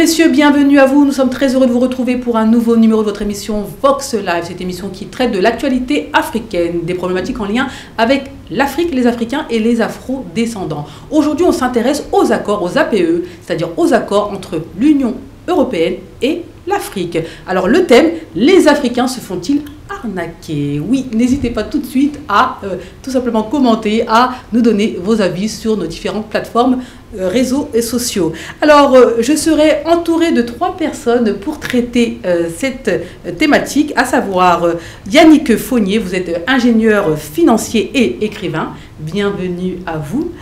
messieurs, bienvenue à vous. Nous sommes très heureux de vous retrouver pour un nouveau numéro de votre émission Vox Live. Cette émission qui traite de l'actualité africaine, des problématiques en lien avec l'Afrique, les Africains et les Afro-descendants. Aujourd'hui, on s'intéresse aux accords, aux APE, c'est-à-dire aux accords entre l'Union européenne et l'Afrique. Alors le thème, les Africains se font-ils arnaquer? Oui, n'hésitez pas tout de suite à tout simplement commenter, à nous donner vos avis sur nos différentes plateformes, réseaux et sociaux. Alors, je serai entourée de 3 personnes pour traiter cette thématique, à savoir Yannick Fournier, vous êtes ingénieur financier et écrivain. Bienvenue à vous.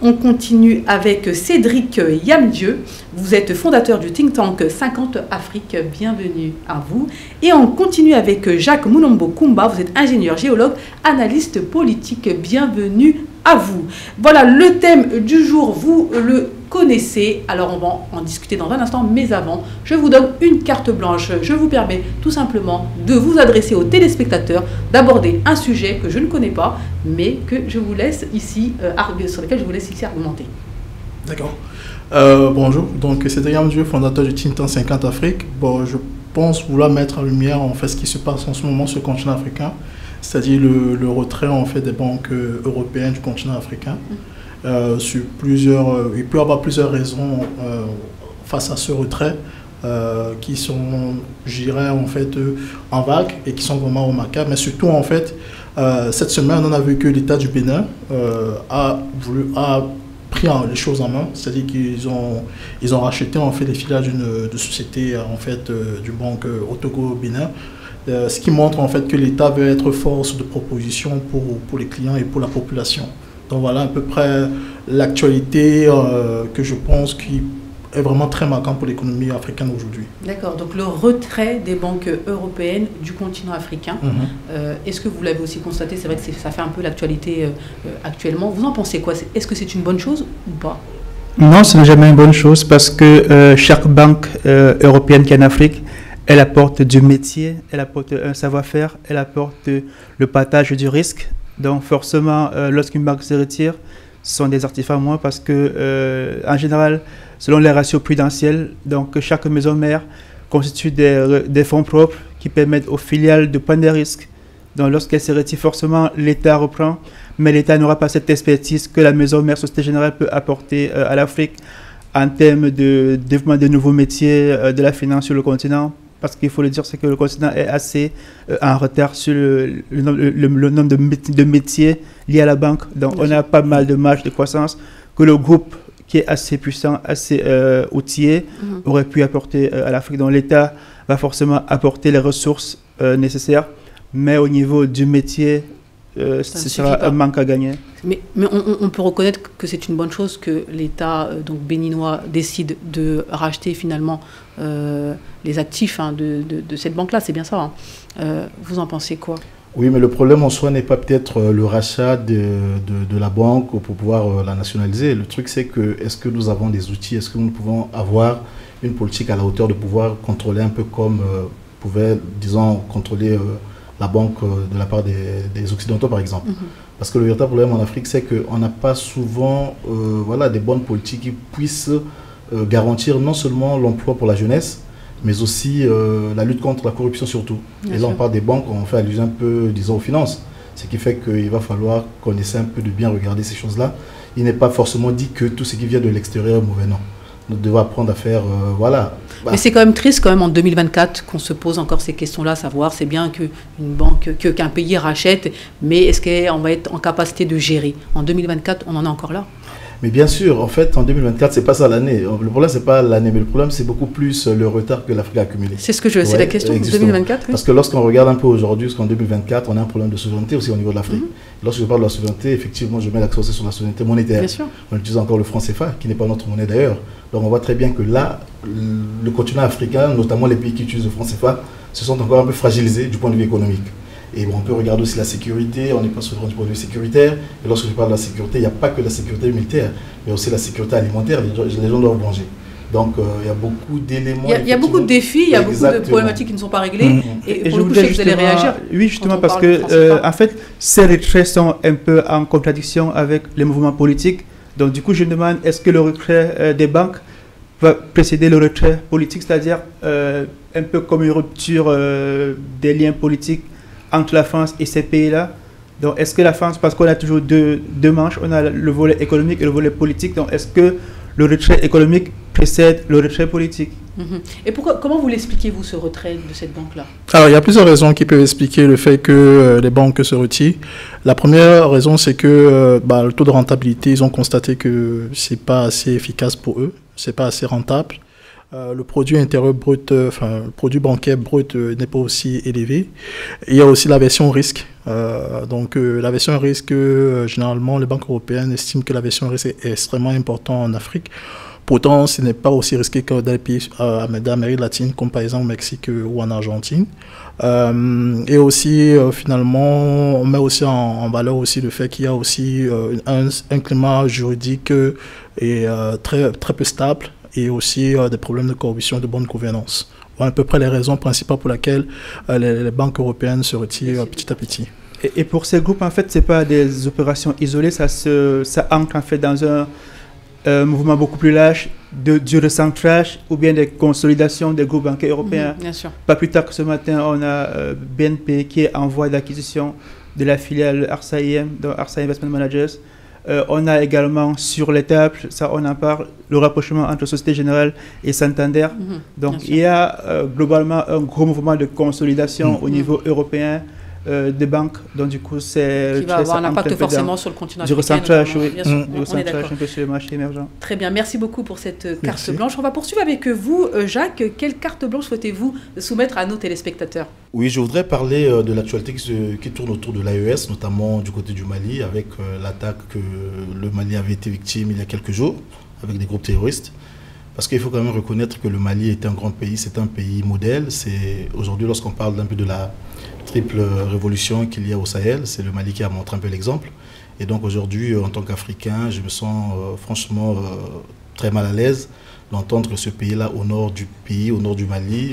On continue avec Cédric Yamdieu. Vous êtes fondateur du think tank 50 Afrique. Bienvenue à vous. Et on continue avec Jacques Mounombo Kumba. Vous êtes ingénieur géologue, analyste politique. Bienvenue à vous. Voilà le thème du jour. Vous le connaissez. Alors on va en discuter dans un instant. Mais avant, je vous donne une carte blanche. Je vous permets tout simplement de vous adresser aux téléspectateurs, d'aborder un sujet que je ne connais pas, mais que je vous laisse ici, sur lequel je vous laisse ici argumenter. D'accord. Bonjour, donc c'est Cédric Yamdieu, fondateur du think tank 50 Afrique. Bon, je pense vouloir mettre en lumière en fait ce qui se passe en ce moment sur le continent africain, c'est-à-dire le retrait en fait des banques européennes du continent africain. Sur plusieurs, il peut y avoir plusieurs raisons face à ce retrait qui sont, je dirais, en fait en vague et qui sont vraiment remarquables. Mais surtout en fait, cette semaine, on a vu que l'État du Bénin a pris les choses en main, c'est-à-dire qu'ils ont racheté en fait les filiales de société en fait du banque au Togo Bénin. Ce qui montre en fait que l'État veut être force de proposition pour les clients et pour la population. Donc voilà à peu près l'actualité que je pense qui est vraiment très marquante pour l'économie africaine aujourd'hui. D'accord, donc le retrait des banques européennes du continent africain, est-ce que vous l'avez aussi constaté? C'est vrai que ça fait un peu l'actualité actuellement. Vous en pensez quoi? Est-ce que c'est une bonne chose ou pas? Non, ce n'est jamais une bonne chose parce que chaque banque européenne qui est en Afrique, elle apporte du métier, elle apporte un savoir-faire, elle apporte le partage du risque. Donc forcément, lorsqu'une banque se retire, ce sont des artefacts moins parce que, en général, selon les ratios prudentiels, donc chaque maison mère constitue des fonds propres qui permettent aux filiales de prendre des risques. Donc lorsqu'elle se retire, forcément, l'État reprend, mais l'État n'aura pas cette expertise que la maison mère Société Générale peut apporter à l'Afrique en termes de développement de nouveaux métiers de la finance sur le continent. Parce qu'il faut le dire, c'est que le continent est assez en retard sur le nombre de métiers liés à la banque. Donc, on a pas mal de marge de croissance que le groupe, qui est assez puissant, assez outillé, aurait pu apporter à l'Afrique. Donc, l'État va forcément apporter les ressources nécessaires, mais au niveau du métier, ce sera un manque à gagner. Mais on peut reconnaître que c'est une bonne chose que l'État donc béninois décide de racheter finalement les actifs de cette banque-là, c'est bien ça. Vous en pensez quoi? Oui, mais le problème en soi n'est pas peut-être le rachat de la banque pour pouvoir la nationaliser. Le truc, c'est que est-ce que nous avons des outils, est-ce que nous pouvons avoir une politique à la hauteur de pouvoir contrôler un peu comme pouvait, disons, contrôler la banque de la part des Occidentaux, par exemple. Parce que le véritable problème en Afrique, c'est qu'on n'a pas souvent voilà, des bonnes politiques qui puissent garantir non seulement l'emploi pour la jeunesse, mais aussi la lutte contre la corruption surtout. Bien et là, sûr. On parle des banques, on fait allusion un peu, disons, aux finances. Ce qui fait qu'il va falloir qu'on essaie un peu de bien regarder ces choses-là. Il n'est pas forcément dit que tout ce qui vient de l'extérieur est mauvais, non. Nous devons apprendre à faire, voilà. Mais c'est quand même triste quand même en 2024 qu'on se pose encore ces questions-là, savoir c'est bien qu'une banque, qu'un pays rachète, mais est-ce qu'on va être en capacité de gérer? En 2024, on en est encore là. Mais bien sûr, en fait, en 2024, c'est pas ça l'année. Le problème, c'est pas l'année, mais le problème, c'est beaucoup plus le retard que l'Afrique a accumulé. C'est ce que c'est la question, 2024. Parce que lorsqu'on regarde un peu aujourd'hui, jusqu'en 2024, on a un problème de souveraineté aussi au niveau de l'Afrique. Lorsque je parle de la souveraineté, effectivement, je mets l'accent sur la souveraineté monétaire. Bien sûr. On utilise encore le franc CFA, qui n'est pas notre monnaie d'ailleurs. Donc on voit très bien que là, le continent africain, notamment les pays qui utilisent le franc CFA, se sont encore un peu fragilisés du point de vue économique. Et bon, on peut regarder aussi la sécurité, on n'est pas souverain du point de vue sécuritaire. Et lorsque je parle de la sécurité, il n'y a pas que la sécurité militaire, mais aussi la sécurité alimentaire. Les gens doivent manger. Donc il y a beaucoup d'éléments. Il y a beaucoup de défis, il y a beaucoup de problématiques qui ne sont pas réglées. Et pour le coup, je sais que vous allez réagir. Oui, justement, parce que en fait, ces retraits sont un peu en contradiction avec les mouvements politiques. Donc du coup, je me demande, est-ce que le retrait des banques va précéder le retrait politique, c'est-à-dire un peu comme une rupture des liens politiques entre la France et ces pays-là. Donc, est-ce que la France, parce qu'on a toujours deux manches, on a le volet économique et le volet politique, donc est-ce que le retrait économique précède le retrait politique? Et comment vous l'expliquez, vous, ce retrait de cette banque-là? Alors, il y a plusieurs raisons qui peuvent expliquer le fait que les banques se retirent. La première raison, c'est que le taux de rentabilité, ils ont constaté que c'est pas assez efficace pour eux, c'est pas assez rentable. Le produit intérieur brut, le produit bancaire brut n'est pas aussi élevé. Il y a aussi la version risque. La version risque, généralement, les banques européennes estiment que la version risque est extrêmement importante en Afrique. Pourtant, ce n'est pas aussi risqué que dans les pays d'Amérique latine, comme par exemple au Mexique ou en Argentine. Et aussi, finalement, on met aussi en valeur aussi le fait qu'il y a aussi un climat juridique très, très peu stable et aussi des problèmes de corruption et de bonne gouvernance. Voilà à peu près les raisons principales pour lesquelles les banques européennes se retirent petit à petit. Et pour ces groupes, en fait, ce n'est pas des opérations isolées, ça ancre en fait dans un mouvement beaucoup plus large du recentrage ou bien des consolidations des groupes bancaires européens. Bien sûr. Pas plus tard que ce matin, on a BNP qui est en voie d'acquisition de la filiale Arsa IM, donc Arsa Investment Managers. On a également sur les tables, ça on en parle, le rapprochement entre Société Générale et Santander. Donc il y a globalement un gros mouvement de consolidation au niveau européen des banques, donc du coup c'est qui va avoir un impact forcément sur le continent africain. Du recentrage, oui. Du recentrage un peu sur les marchés émergents. Très bien, merci beaucoup pour cette carte blanche. On va poursuivre avec vous, Jacques. Quelle carte blanche souhaitez-vous soumettre à nos téléspectateurs? Oui, je voudrais parler de l'actualité qui tourne autour de l'AES, notamment du côté du Mali, avec l'attaque que le Mali avait été victime il y a quelques jours, avec des groupes terroristes. Parce qu'il faut quand même reconnaître que le Mali est un grand pays, c'est un pays modèle. Aujourd'hui, lorsqu'on parle d'un peu de la triple révolution qu'il y a au Sahel, c'est le Mali qui a montré un peu l'exemple. Et donc aujourd'hui, en tant qu'Africain, je me sens franchement très mal à l'aise d'entendre que ce pays-là, au nord du pays, au nord du Mali,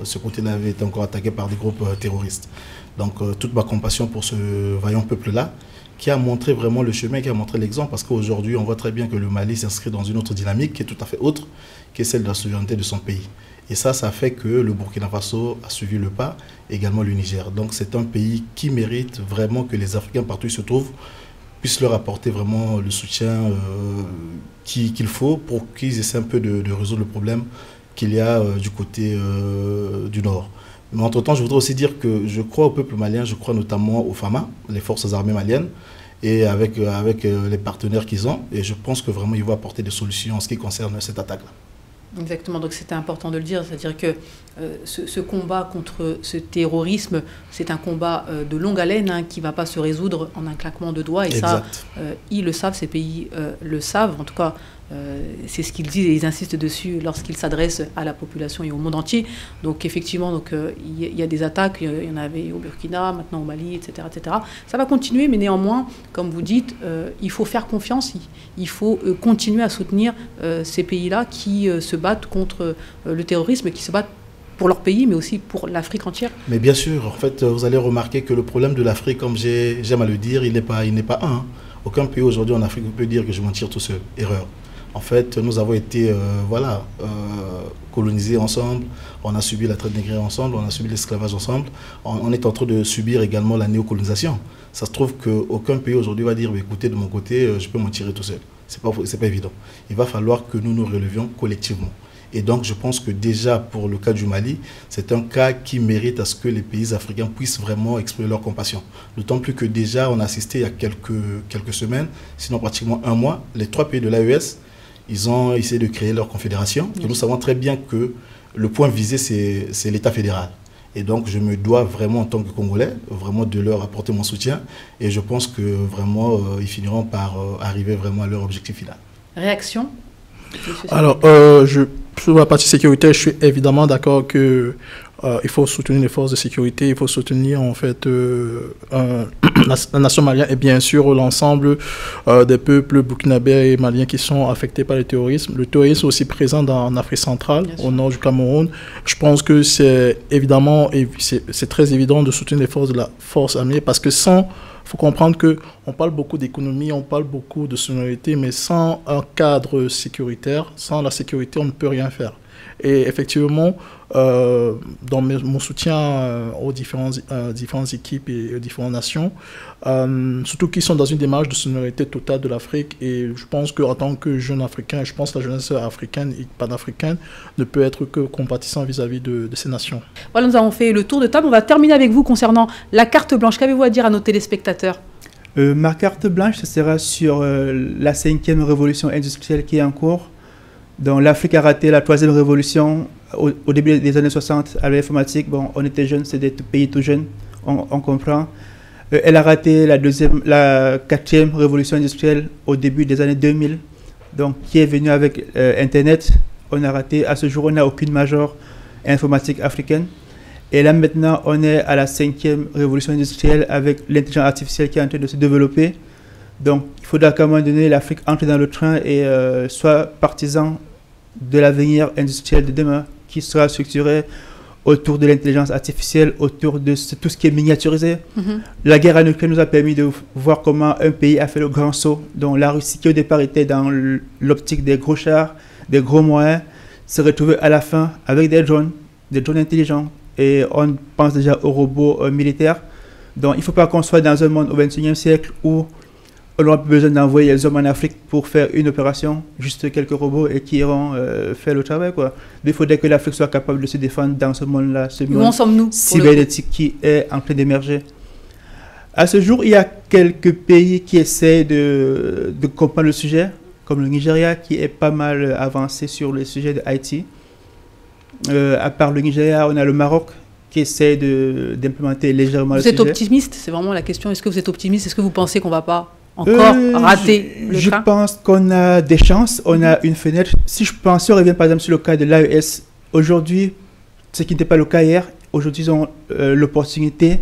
ce côté-là avait été encore attaqué par des groupes terroristes. Donc toute ma compassion pour ce vaillant peuple-là, qui a montré vraiment le chemin, qui a montré l'exemple, parce qu'aujourd'hui, on voit très bien que le Mali s'inscrit dans une autre dynamique qui est tout à fait autre, qui est celle de la souveraineté de son pays. Et ça fait que le Burkina Faso a suivi le pas, également le Niger. Donc c'est un pays qui mérite vraiment que les Africains, partout où ils se trouvent, puissent leur apporter vraiment le soutien qu'il faut pour qu'ils essaient un peu de résoudre le problème qu'il y a du côté du Nord. Mais entre-temps, je voudrais aussi dire que je crois au peuple malien, je crois notamment aux FAMA, les forces armées maliennes, et avec les partenaires qu'ils ont. Et je pense que vraiment, ils vont apporter des solutions en ce qui concerne cette attaque-là. Exactement, donc c'était important de le dire, c'est-à-dire que ce combat contre ce terrorisme, c'est un combat de longue haleine qui ne va pas se résoudre en un claquement de doigts. Et exact. Ça, ils le savent, ces pays le savent, en tout cas, c'est ce qu'ils disent et ils insistent dessus lorsqu'ils s'adressent à la population et au monde entier. Donc effectivement, il y a des attaques, il y en avait au Burkina, maintenant au Mali, etc., etc. Ça va continuer, mais néanmoins, comme vous dites, il faut faire confiance, il faut continuer à soutenir ces pays-là qui se battent contre le terrorisme, qui se battent pour leur pays, mais aussi pour l'Afrique entière. Mais bien sûr, en fait, vous allez remarquer que le problème de l'Afrique, comme j'aime à le dire, il n'est pas un. Aucun pays aujourd'hui en Afrique ne peut dire que je m'en tire tout seul. Erreur. En fait, nous avons été colonisés ensemble, on a subi la traite négrière ensemble, on a subi l'esclavage ensemble, on est en train de subir également la néocolonisation. Ça se trouve qu'aucun pays aujourd'hui va dire, écoutez, de mon côté, je peux m'en tirer tout seul. C'est pas évident. Il va falloir que nous nous relevions collectivement. Et donc, je pense que déjà, pour le cas du Mali, c'est un cas qui mérite à ce que les pays africains puissent vraiment exprimer leur compassion. D'autant plus que déjà, on a assisté il y a quelques semaines, sinon pratiquement un mois, les 3 pays de l'AES, ils ont essayé de créer leur confédération. Et nous savons très bien que le point visé, c'est l'État fédéral. Et donc, je me dois vraiment, en tant que Congolais, vraiment de leur apporter mon soutien. Et je pense que vraiment, ils finiront par arriver vraiment à leur objectif final. Réaction ? Alors, sur la partie sécurité, je suis évidemment d'accord que il faut soutenir les forces de sécurité, il faut soutenir en fait la nation malienne et bien sûr l'ensemble des peuples burkinabés et maliens qui sont affectés par le terrorisme. Le terrorisme est aussi présent en Afrique centrale, au nord du Cameroun. Je pense que c'est évidemment, c'est très évident de soutenir les forces de la force armée parce que sans Il faut comprendre qu'on parle beaucoup d'économie, on parle beaucoup de souveraineté, mais sans un cadre sécuritaire, sans la sécurité, on ne peut rien faire. Et effectivement, dans mon soutien aux différentes équipes et aux différentes nations, surtout qui sont dans une démarche de souveraineté totale de l'Afrique, et je pense qu'en tant que jeune Africain, je pense que la jeunesse africaine et panafricaine ne peut être que compatissant vis-à-vis de ces nations. Voilà, nous avons fait le tour de table. On va terminer avec vous concernant la carte blanche. Qu'avez-vous à dire à nos téléspectateurs? Ma carte blanche, ce sera sur la 5e révolution industrielle qui est en cours. Donc l'Afrique a raté la 3e révolution au début des années 60 avec l'informatique. Bon, on était jeunes, c'est des pays tout jeunes, on comprend. Elle a raté la 4e révolution industrielle au début des années 2000, donc qui est venue avec Internet. On a raté, à ce jour, on n'a aucune major informatique africaine. Et là maintenant, on est à la 5e révolution industrielle avec l'intelligence artificielle qui est en train de se développer. Donc il faudra qu'à un moment donné, l'Afrique entre dans le train et soit partisan de l'avenir industriel de demain, qui sera structuré autour de l'intelligence artificielle, autour de tout ce qui est miniaturisé. La guerre en Ukraine nous a permis de voir comment un pays a fait le grand saut, dont la Russie, qui au départ était dans l'optique des gros chars, des gros moyens, s'est retrouvée à la fin avec des drones intelligents. Et on pense déjà aux robots militaires. Donc il ne faut pas qu'on soit dans un monde au XXIe siècle où on aura besoin d'envoyer les hommes en Afrique pour faire une opération, juste quelques robots et qui iront faire le travail, quoi. Il faudrait que l'Afrique soit capable de se défendre dans ce monde-là, ce monde cybernétique qui est en train d'émerger. À ce jour, il y a quelques pays qui essaient de comprendre le sujet, comme le Nigeria qui est pas mal avancé sur le sujet de Haïti. À part le Nigeria, on a le Maroc qui essaie d'implémenter légèrement le sujet. Vous êtes optimiste? C'est vraiment la question. Est-ce que vous êtes optimiste? Est-ce que vous pensez qu'on ne va pas encore rater le train? Je pense qu'on a des chances, on a une fenêtre. Si on revient par exemple sur le cas de l'AES, aujourd'hui, ce qui n'était pas le cas hier, aujourd'hui ils ont l'opportunité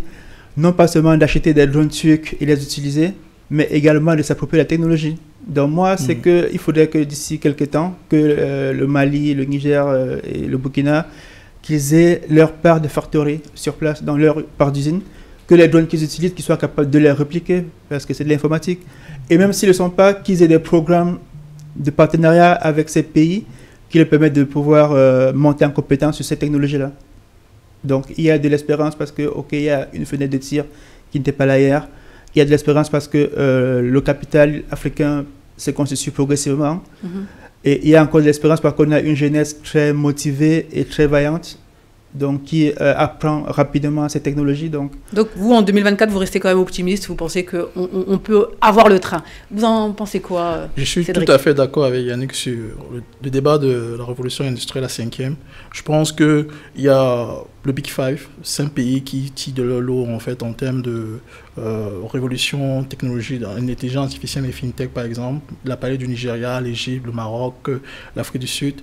non pas seulement d'acheter des drones turcs et les utiliser, mais également de s'approprier la technologie. Donc moi, c'est qu'il faudrait que d'ici quelques temps, que le Mali, le Niger et le Burkina, qu'ils aient leur part de factory sur place, dans leur part d'usine, que les drones qu'ils utilisent, qu'ils soient capables de les répliquer, parce que c'est de l'informatique. Et même s'ils ne le sont pas, qu'ils aient des programmes de partenariat avec ces pays qui leur permettent de pouvoir monter en compétence sur cette technologie-là. Donc il y a de l'espérance parce que, ok, il y a une fenêtre de tir qui n'était pas là hier. Il y a de l'espérance parce que le capital africain s'est constitué progressivement. Et il y a encore de l'espérance parce qu'on a une jeunesse très motivée et très vaillante, donc qui apprend rapidement ces technologies. Donc vous, en 2024, vous restez quand même optimiste, vous pensez qu'on peut avoir le train. Vous en pensez quoi, Je suis Cédric? tout à fait d'accord avec Yannick sur le débat de la révolution industrielle, la 5e. Je pense qu'il y a le Big Five, 5 pays qui tirent de leur lot en fait en termes de révolution technologique, l'intelligence artificielle et fintech par exemple. Il a parlé du Nigeria, l'Égypte, le Maroc, l'Afrique du Sud.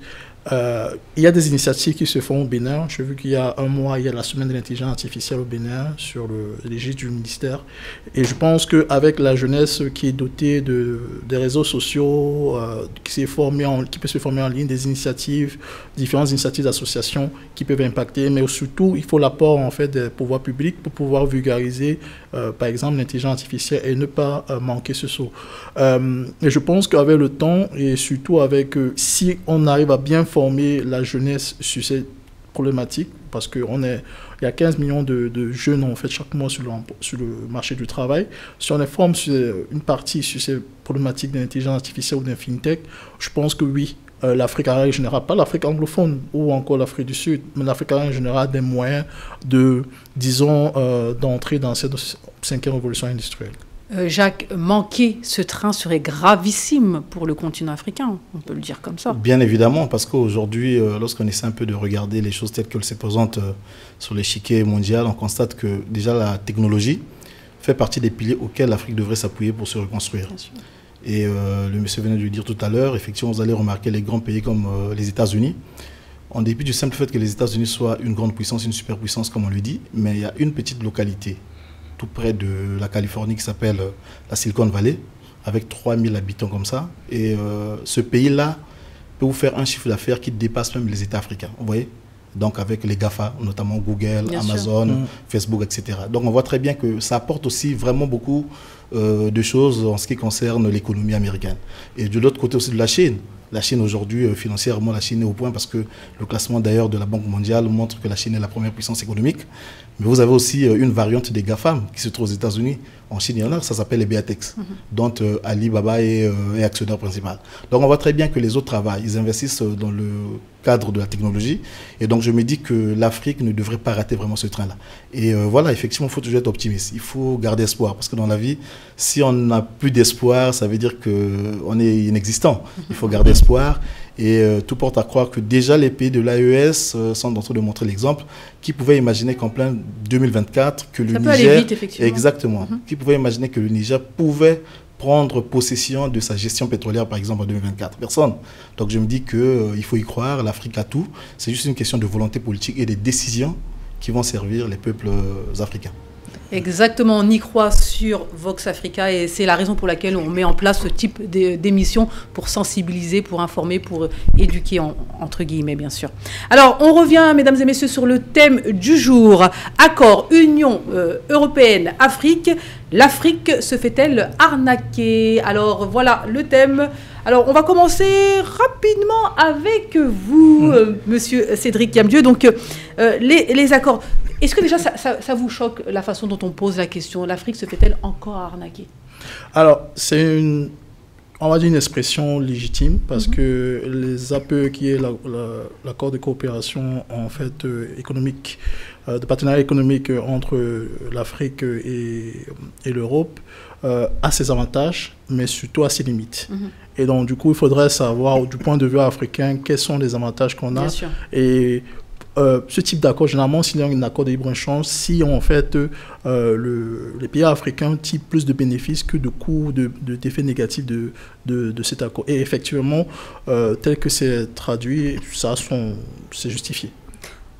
Il y a des initiatives qui se font au Bénin. J'ai vu qu'il y a un mois, il y a la semaine de l'intelligence artificielle au Bénin sur l'égide du ministère. Et je pense qu'avec la jeunesse qui est dotée des réseaux sociaux, qui peut se former en ligne, des initiatives, différentes initiatives d'associations qui peuvent impacter, mais surtout il faut l'apport en fait des pouvoirs publics pour pouvoir vulgariser par exemple l'intelligence artificielle et ne pas manquer ce saut. Et je pense qu'avec le temps et surtout avec si on arrive à bien former la jeunesse sur ces problématiques, parce qu'il y a 15 millions de jeunes en fait chaque mois sur le marché du travail. Si on les forme sur une partie sur ces problématiques d'intelligence artificielle ou d'un fintech, je pense que oui, l'Afrique en général, pas l'Afrique anglophone ou encore l'Afrique du Sud, mais l'Afrique en général a des moyens d'entrer dans cette 5e révolution industrielle. Jacques, manquer ce train serait gravissime pour le continent africain, on peut le dire comme ça. Bien évidemment, parce qu'aujourd'hui, lorsqu'on essaie un peu de regarder les choses telles qu'elles se présentent sur l'échiquier mondial, on constate que déjà la technologie fait partie des piliers auxquels l'Afrique devrait s'appuyer pour se reconstruire. Et le monsieur venait de le dire tout à l'heure, effectivement, vous allez remarquer les grands pays comme les États-Unis, en dépit du simple fait que les États-Unis soient une grande puissance, une superpuissance comme on le dit, mais il y a une petite localité tout près de la Californie qui s'appelle la Silicon Valley, avec 3000 habitants comme ça. Et ce pays-là peut vous faire un chiffre d'affaires qui dépasse même les États africains. Vous voyez, donc avec les GAFA, notamment Google, Bien Amazon, Facebook, etc. Donc on voit très bien que ça apporte aussi vraiment beaucoup de choses en ce qui concerne l'économie américaine. Et de l'autre côté aussi de la Chine. La Chine aujourd'hui, financièrement, la Chine est au point parce que le classement d'ailleurs de la Banque mondiale montre que la Chine est la première puissance économique. Mais vous avez aussi une variante des GAFAM qui se trouve aux États-Unis. En Chine, il y en a, ça s'appelle les BATX, dont Alibaba est actionnaire principal. Donc on voit très bien que les autres travaillent, ils investissent dans le cadre de la technologie. Et donc je me dis que l'Afrique ne devrait pas rater vraiment ce train-là. Et voilà, effectivement, il faut toujours être optimiste. Il faut garder espoir. Parce que dans la vie, si on n'a plus d'espoir, ça veut dire qu'on est inexistant. Il faut garder espoir. Et tout porte à croire que déjà les pays de l'AES sont en train de montrer l'exemple. Qui pouvait imaginer qu'en plein 2024, que le Ça peut Niger... aller vite, effectivement. Exactement. Qui pouvait imaginer que le Niger pouvait prendre possession de sa gestion pétrolière, par exemple, en 2024? Personne. Donc je me dis qu'il faut y croire, l'Afrique a tout. C'est juste une question de volonté politique et des décisions qui vont servir les peuples africains. Exactement, on y croit sur Vox Africa et c'est la raison pour laquelle on met en place ce type d'émission pour sensibiliser, pour informer, pour éduquer, entre guillemets, bien sûr. Alors, on revient, mesdames et messieurs, sur le thème du jour. Accord Union européenne-Afrique. L'Afrique se fait-elle arnaquer? Alors, voilà le thème. Alors, on va commencer rapidement avec vous, monsieur Cédric Yamdieu. Donc, les accords... Est-ce que déjà ça vous choque la façon dont on pose la question? L'Afrique se fait-elle encore arnaquer? Alors, c'est on va dire une expression légitime parce que les APE, qui est l'accord de coopération en fait économique, de partenariat économique entre l'Afrique et l'Europe, a ses avantages, mais surtout a ses limites. Et donc, du coup, il faudrait savoir, du point de vue africain, quels sont les avantages qu'on a. Bien sûr. Et ce type d'accord, généralement, s'il y a un accord de libre-échange, si en fait les pays africains tirent plus de bénéfices que de coûts, d'effets négatifs de cet accord. Et effectivement, tel que c'est traduit, c'est justifié.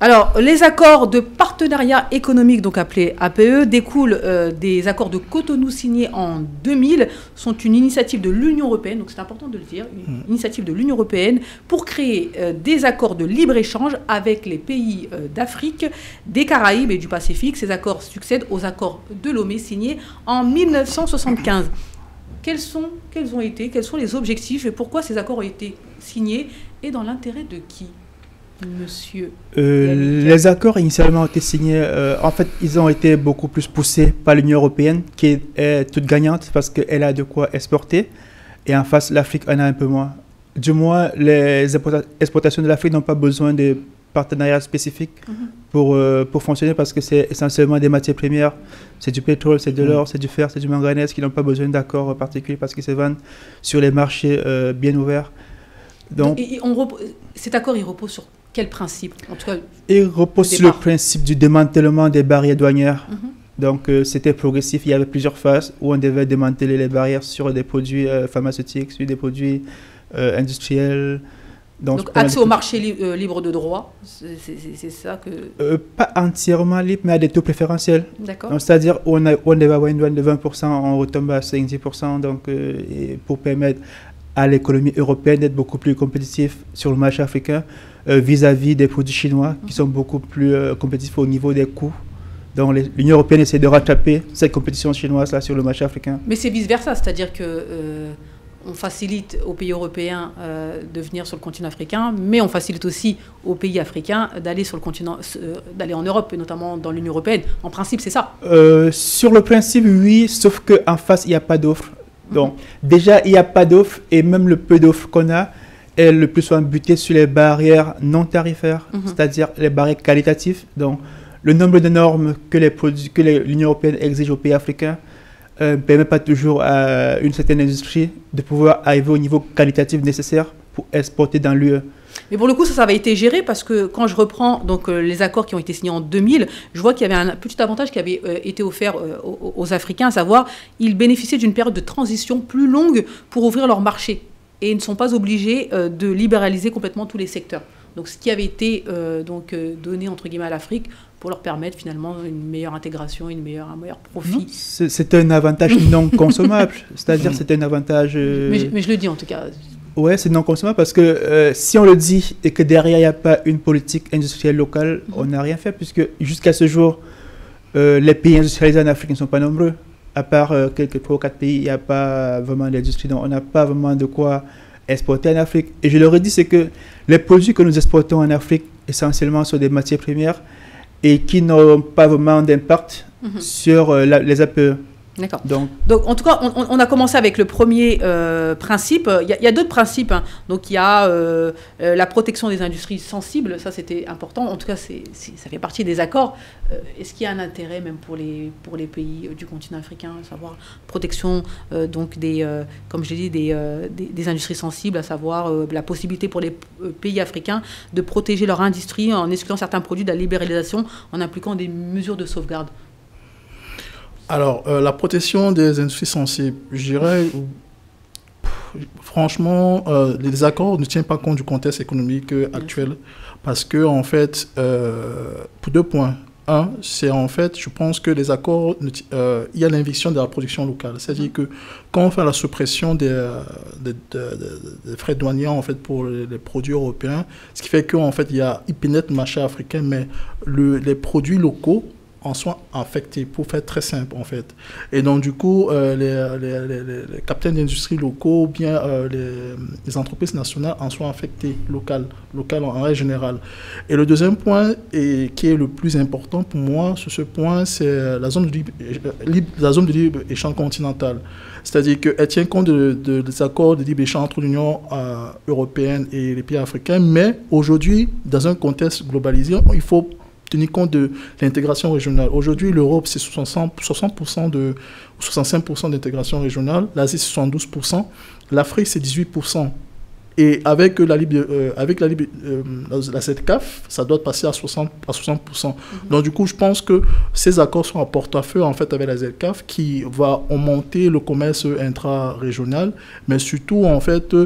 Alors, les accords de partenariat économique, donc appelés APE, découlent des accords de Cotonou signés en 2000, sont une initiative de l'Union européenne, donc c'est important de le dire, une initiative de l'Union européenne pour créer des accords de libre-échange avec les pays d'Afrique, des Caraïbes et du Pacifique. Ces accords succèdent aux accords de Lomé signés en 1975. Quels sont les objectifs et pourquoi ces accords ont été signés et dans l'intérêt de qui? Monsieur. Les accords initialement ont été signés, en fait, ils ont été beaucoup plus poussés par l'Union européenne, qui est toute gagnante parce qu'elle a de quoi exporter, et en face, l'Afrique en a un peu moins. Du moins, les exportations de l'Afrique n'ont pas besoin de partenariats spécifiques pour fonctionner parce que c'est essentiellement des matières premières. C'est du pétrole, c'est de l'or, c'est du fer, c'est du manganèse qui n'ont pas besoin d'accords particuliers parce qu'ils se vendent sur les marchés bien ouverts. Donc, cet accord, il repose sur quel principe? En tout cas, il repose sur le principe du démantèlement des barrières douanières. Donc, c'était progressif. Il y avait plusieurs phases où on devait démanteler les barrières sur des produits pharmaceutiques, sur des produits industriels. Donc accès au marché libre de droit, c'est ça que... pas entièrement libre, mais à des taux préférentiels. D'accord. C'est-à-dire on devait avoir une douane de 20%, on retombe à 5-10%, donc, et pour permettre à l'économie européenne d'être beaucoup plus compétitive sur le marché africain vis-à-vis des produits chinois qui sont beaucoup plus compétitifs au niveau des coûts. Donc l'Union européenne essaie de rattraper cette compétition chinoise là sur le marché africain. Mais c'est vice-versa, c'est-à-dire que on facilite aux pays européens de venir sur le continent africain, mais on facilite aussi aux pays africains d'aller sur le continent, d'aller en Europe, et notamment dans l'Union européenne. En principe, c'est ça. Sur le principe, oui, sauf qu'en face, il n'y a pas d'offre. Donc, déjà, il n'y a pas d'offre, et même le peu d'offres qu'on a est le plus souvent buté sur les barrières non tarifaires, c'est-à-dire les barrières qualitatives. Donc, le nombre de normes que l'Union européenne exige aux pays africains ne permet pas toujours à une certaine industrie de pouvoir arriver au niveau qualitatif nécessaire pour exporter dans l'UE. Mais pour le coup, ça avait été géré parce que quand je reprends donc, les accords qui ont été signés en 2000, je vois qu'il y avait un petit avantage qui avait été offert aux Africains, à savoir ils bénéficiaient d'une période de transition plus longue pour ouvrir leur marché et ils ne sont pas obligés de libéraliser complètement tous les secteurs. Donc ce qui avait été donné entre guillemets à l'Afrique pour leur permettre finalement une meilleure intégration, un meilleur profit. C'est un avantage non consommable, c'est-à-dire c'est un avantage... Mais je le dis en tout cas. Ouais, c'est non consommable parce que si on le dit et que derrière il n'y a pas une politique industrielle locale, on n'a rien fait puisque jusqu'à ce jour, les pays industrialisés en Afrique ne sont pas nombreux. À part quelques 3 ou 4 pays, il n'y a pas vraiment d'industrie, donc on n'a pas vraiment de quoi exporter en Afrique. Et je leur ai dit, c'est que les produits que nous exportons en Afrique, essentiellement, sont des matières premières et qui n'ont pas vraiment d'impact sur les APE. D'accord. Donc, en tout cas, on a commencé avec le premier principe. Il y a d'autres principes. Hein. Donc, il y a la protection des industries sensibles. Ça, c'était important. En tout cas, ça fait partie des accords. Est-ce qu'il y a un intérêt, même pour les pays du continent africain, à savoir protection donc comme je l'ai dit, des industries sensibles, à savoir la possibilité pour les pays africains de protéger leur industrie en excluant certains produits de la libéralisation, en impliquant des mesures de sauvegarde? Alors, la protection des industries sensibles, je dirais, franchement, les accords ne tiennent pas compte du contexte économique actuel parce que, en fait, pour 2 points. Un, c'est en fait, je pense que les accords, il y a l'invitation de la production locale. C'est-à-dire que quand on fait la suppression des frais douaniers en fait, pour les produits européens, ce qui fait qu'en fait, il pénètre le marché africain, mais les produits locaux en sont affectés, pour faire très simple en fait. Et donc du coup, les capitaines d'industrie locaux ou bien les entreprises nationales en sont affectées, locales en règle générale. Et le deuxième point, et qui est le plus important pour moi sur ce point, c'est la zone de libre-échange continentale. C'est-à-dire qu'elle tient compte des accords de libre-échange entre l'Union européenne et les pays africains, mais aujourd'hui, dans un contexte globalisé, il faut tenir compte de l'intégration régionale. Aujourd'hui, l'Europe, c'est 60% ou 65% d'intégration régionale. L'Asie, c'est 72%. L'Afrique, c'est 18%. Et avec la ZCAF, ça doit passer à 60%. Donc, du coup, je pense que ces accords sont à porte-à-feu, en fait, avec la ZCAF, qui va augmenter le commerce intra-régional, mais surtout, en fait,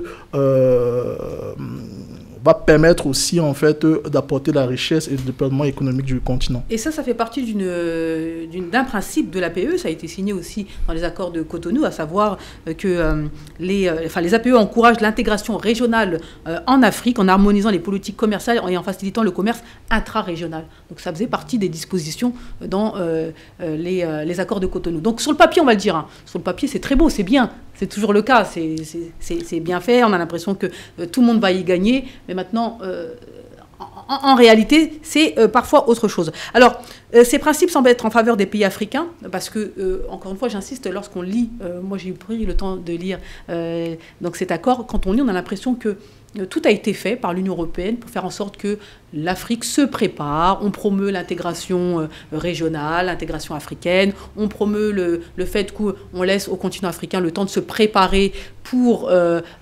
va permettre aussi en fait d'apporter la richesse et le développement économique du continent. Et ça fait partie d'un principe de l'APE, ça a été signé aussi dans les accords de Cotonou, à savoir que les APE encouragent l'intégration régionale en Afrique en harmonisant les politiques commerciales et en facilitant le commerce intra-régional. Donc ça faisait partie des dispositions dans les accords de Cotonou. Donc sur le papier, on va le dire, hein, sur le papier c'est très beau, c'est bien. C'est toujours le cas, c'est bien fait, on a l'impression que tout le monde va y gagner, mais maintenant, en réalité, c'est parfois autre chose. Alors, ces principes semblent être en faveur des pays africains, parce que, encore une fois, j'insiste, lorsqu'on lit, moi j'ai pris le temps de lire donc cet accord, quand on lit, on a l'impression que tout a été fait par l'Union européenne pour faire en sorte que l'Afrique se prépare. On promeut l'intégration régionale, l'intégration africaine. On promeut le fait qu'on laisse au continent africain le temps de se préparer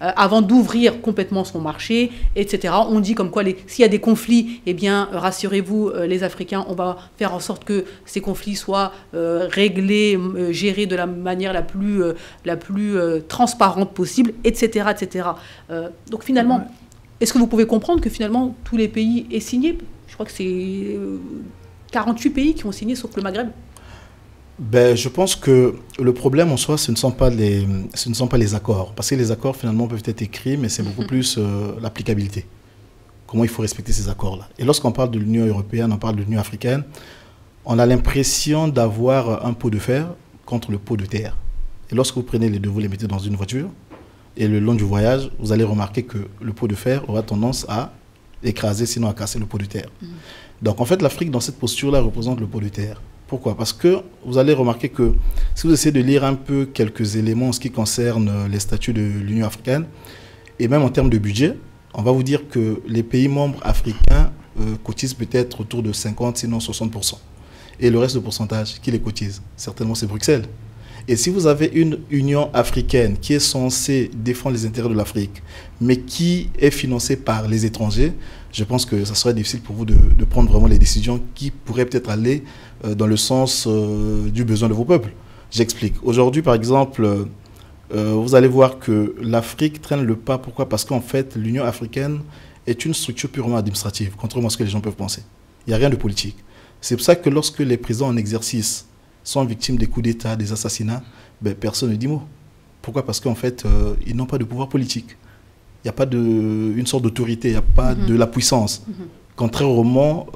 avant d'ouvrir complètement son marché, etc. On dit comme quoi, s'il y a des conflits, eh bien, rassurez-vous, les Africains, on va faire en sorte que ces conflits soient réglés, gérés de la manière la plus transparente possible, etc. etc. Donc finalement, est-ce que vous pouvez comprendre que finalement tous les pays aient signé? Je crois que c'est 48 pays qui ont signé sauf le Maghreb. Je pense que le problème en soi, ce ne sont pas les accords. Parce que les accords finalement peuvent être écrits, mais c'est beaucoup plus l'applicabilité. Comment il faut respecter ces accords-là. Et lorsqu'on parle de l'Union européenne, on parle de l'Union africaine, on a l'impression d'avoir un pot de fer contre le pot de terre. Et lorsque vous prenez les deux, vous les mettez dans une voiture, et le long du voyage, vous allez remarquer que le pot de fer aura tendance à écraser, sinon à casser le pot de terre. Donc en fait, l'Afrique, dans cette posture-là, représente le pot de terre. Pourquoi? Parce que vous allez remarquer que si vous essayez de lire un peu quelques éléments en ce qui concerne les statuts de l'Union africaine, et même en termes de budget, on va vous dire que les pays membres africains cotisent peut-être autour de 50, sinon 60%. Et le reste du pourcentage, qui les cotise? Certainement, c'est Bruxelles. Et si vous avez une Union africaine qui est censée défendre les intérêts de l'Afrique, mais qui est financée par les étrangers, je pense que ça serait difficile pour vous de prendre vraiment les décisions qui pourraient peut-être aller dans le sens du besoin de vos peuples. J'explique. Aujourd'hui, par exemple, vous allez voir que l'Afrique traîne le pas. Pourquoi? Parce qu'en fait, l'Union africaine est une structure purement administrative, contrairement à ce que les gens peuvent penser. Il n'y a rien de politique. C'est pour ça que lorsque les présidents en exercice sont victimes des coups d'État, des assassinats, personne ne dit mot. Pourquoi? Parce qu'en fait, ils n'ont pas de pouvoir politique. n'y a pas une sorte d'autorité, il n'y a pas de la puissance, contrairement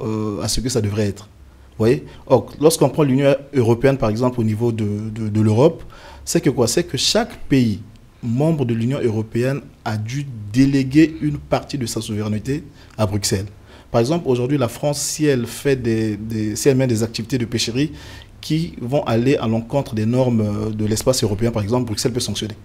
à ce que ça devrait être. Vous voyez? Or, lorsqu'on prend l'Union européenne, par exemple, au niveau de l'Europe, c'est que quoi? C'est que chaque pays membre de l'Union européenne a dû déléguer une partie de sa souveraineté à Bruxelles. Par exemple, aujourd'hui, la France, si elle mène des activités de pêcherie qui vont aller à l'encontre des normes de l'espace européen, par exemple, Bruxelles peut sanctionner.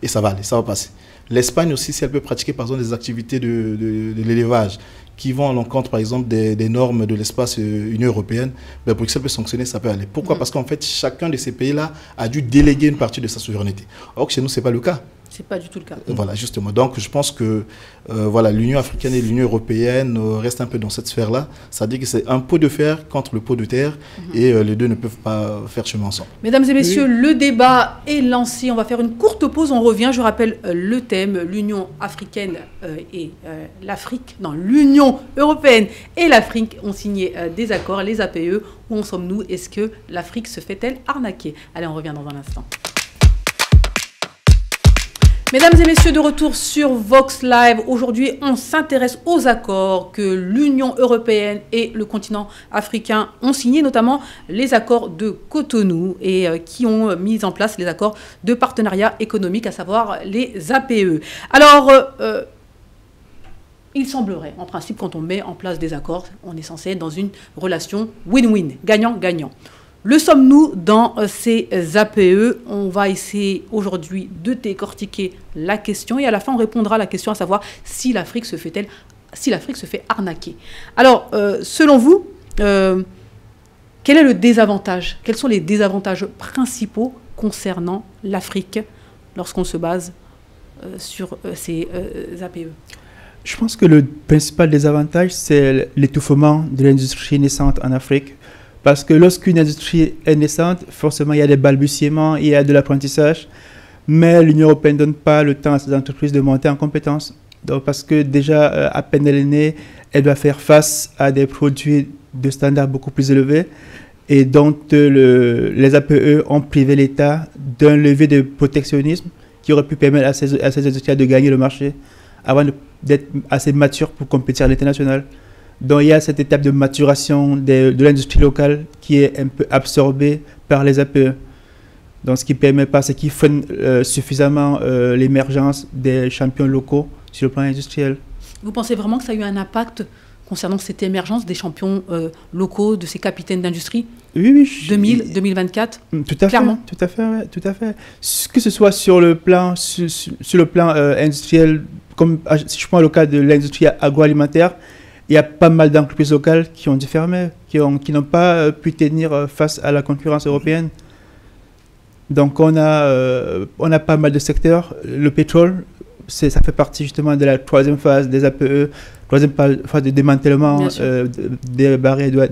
Et ça va aller, ça va passer. L'Espagne aussi, si elle peut pratiquer, par exemple, des activités de l'élevage qui vont à l'encontre, par exemple, des normes de l'espace Union européenne, ben Bruxelles peut sanctionner, ça peut aller. Pourquoi? Parce qu'en fait, chacun de ces pays-là a dû déléguer une partie de sa souveraineté. Or que chez nous, ce n'est pas le cas. C'est pas du tout le cas. Voilà, justement. Donc, je pense que voilà, l'Union africaine et l'Union européenne restent un peu dans cette sphère-là. Ça dit que c'est un pot de fer contre le pot de terre et les deux ne peuvent pas faire chemin ensemble. Mesdames et messieurs, le débat est lancé. On va faire une courte pause. On revient. Je rappelle le thème, l'Union africaine et l'Afrique. Non, l'Union européenne et l'Afrique ont signé des accords, les APE. Où en sommes-nous? Est-ce que l'Afrique se fait-elle arnaquer? Allez, on revient dans un instant. Mesdames et messieurs, de retour sur Vox Live. Aujourd'hui, on s'intéresse aux accords que l'Union européenne et le continent africain ont signés, notamment les accords de Cotonou et qui ont mis en place les accords de partenariat économique, à savoir les APE. Alors, il semblerait, en principe, quand on met en place des accords, on est censé être dans une relation win-win, gagnant-gagnant. Le sommes-nous dans ces APE? On va essayer aujourd'hui de décortiquer la question et à la fin on répondra à la question à savoir si l'Afrique se fait arnaquer. Alors, selon vous, quel est le désavantage? Quels sont les désavantages principaux concernant l'Afrique lorsqu'on se base sur ces APE? Je pense que le principal désavantage, c'est l'étouffement de l'industrie naissante en Afrique. Parce que lorsqu'une industrie est naissante, forcément, il y a des balbutiements, il y a de l'apprentissage. Mais l'Union européenne ne donne pas le temps à ces entreprises de monter en compétences. Donc, parce que déjà, à peine elle est née, elle doit faire face à des produits de standards beaucoup plus élevés. Et donc, les APE ont privé l'État d'un levier de protectionnisme qui aurait pu permettre à ces industries de gagner le marché avant d'être assez matures pour compétir à l'international. Donc il y a cette étape de maturation de l'industrie locale qui est un peu absorbée par les APE. Donc ce qui permet pas, c'est qu'ils freine suffisamment l'émergence des champions locaux sur le plan industriel. Vous pensez vraiment que ça a eu un impact concernant cette émergence des champions locaux, de ces capitaines d'industrie? Oui. 2024. Tout à clairement. Fait, tout à fait, ouais, tout à fait. Que ce soit sur le plan industriel, comme si je prends le cas de l'industrie agroalimentaire, il y a pas mal d'entreprises locales qui ont dû fermer, qui n'ont pas pu tenir face à la concurrence européenne. Donc on a pas mal de secteurs. Le pétrole, ça fait partie justement de la troisième phase des APE, troisième phase de démantèlement des barrières,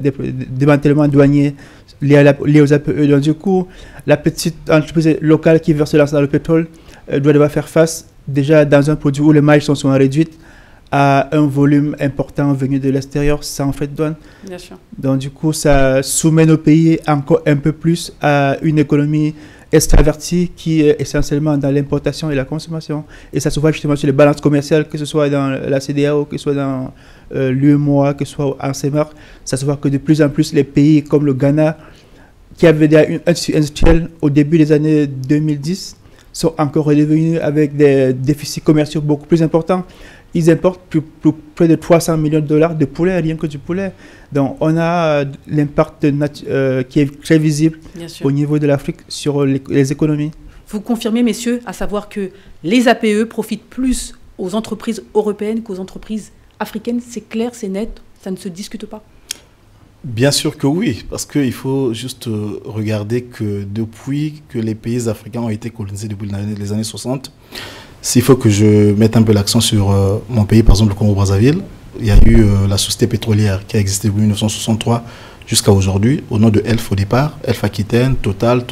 démantèlement douanier lié aux APE. Donc du coup, la petite entreprise locale qui veut se lancer dans le pétrole doit devoir faire face déjà dans un produit où les marges sont réduites à un volume important venu de l'extérieur sans frais de douane. Bien sûr. Donc du coup, ça soumet nos pays encore un peu plus à une économie extravertie qui est essentiellement dans l'importation et la consommation. Et ça se voit justement sur les balances commerciales, que ce soit dans la CEDEAO, que ce soit dans l'UEMOA, que ce soit en CEMAR. Ça se voit que de plus en plus les pays comme le Ghana, qui avaient déjà une industrie industrielle au début des années 2010, sont encore redevenus avec des déficits commerciaux beaucoup plus importants. Ils importent près de 300 millions de dollars de poulet, rien que du poulet. Donc, on a l'impact qui est très visible au niveau de l'Afrique sur les économies. Vous confirmez, messieurs, à savoir que les APE profitent plus aux entreprises européennes qu'aux entreprises africaines. C'est clair, c'est net, ça ne se discute pas? Bien sûr que oui, parce qu'il faut juste regarder que depuis que les pays africains ont été colonisés depuis les années 60, s'il faut que je mette un peu l'accent sur mon pays, par exemple le Congo-Brazzaville, il y a eu la société pétrolière qui a existé depuis 1963 jusqu'à aujourd'hui, au nom de Elf au départ, Elf Aquitaine, Total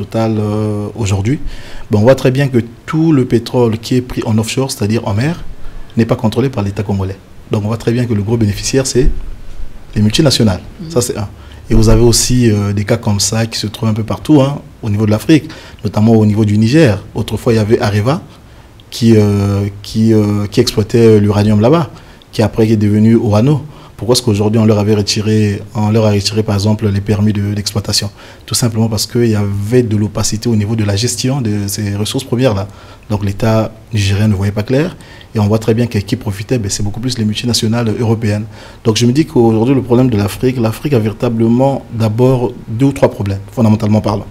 aujourd'hui. Ben, on voit très bien que tout le pétrole qui est pris en offshore, c'est-à-dire en mer, n'est pas contrôlé par l'État congolais. Donc on voit très bien que le gros bénéficiaire, c'est les multinationales. Ça, c'est un. Et vous avez aussi des cas comme ça qui se trouvent un peu partout au niveau de l'Afrique, notamment au niveau du Niger. Autrefois, il y avait Areva, qui exploitaient l'uranium là-bas, qui après est devenu Orano. Pourquoi est-ce qu'aujourd'hui on leur a retiré par exemple les permis d'exploitation? Tout simplement parce qu'il y avait de l'opacité au niveau de la gestion de ces ressources premières-là. Donc l'État nigérien ne voyait pas clair et on voit très bien qui profitait, c'est beaucoup plus les multinationales européennes. Donc je me dis qu'aujourd'hui le problème de l'Afrique a véritablement d'abord 2 ou 3 problèmes, fondamentalement parlant.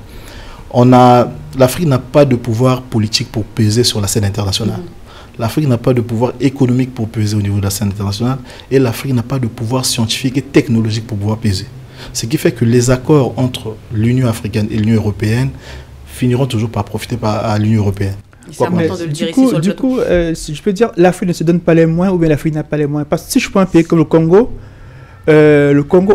L'Afrique n'a pas de pouvoir politique pour peser sur la scène internationale. L'Afrique n'a pas de pouvoir économique pour peser au niveau de la scène internationale et l'Afrique n'a pas de pouvoir scientifique et technologique pour pouvoir peser. Ce qui fait que les accords entre l'Union africaine et l'Union européenne finiront toujours par profiter à l'Union européenne. C'est important de le dire ici sur le plateau. Du coup, si je peux dire, l'Afrique ne se donne pas les moyens ou bien l'Afrique n'a pas les moyens. Parce que si je prends un pays comme le Congo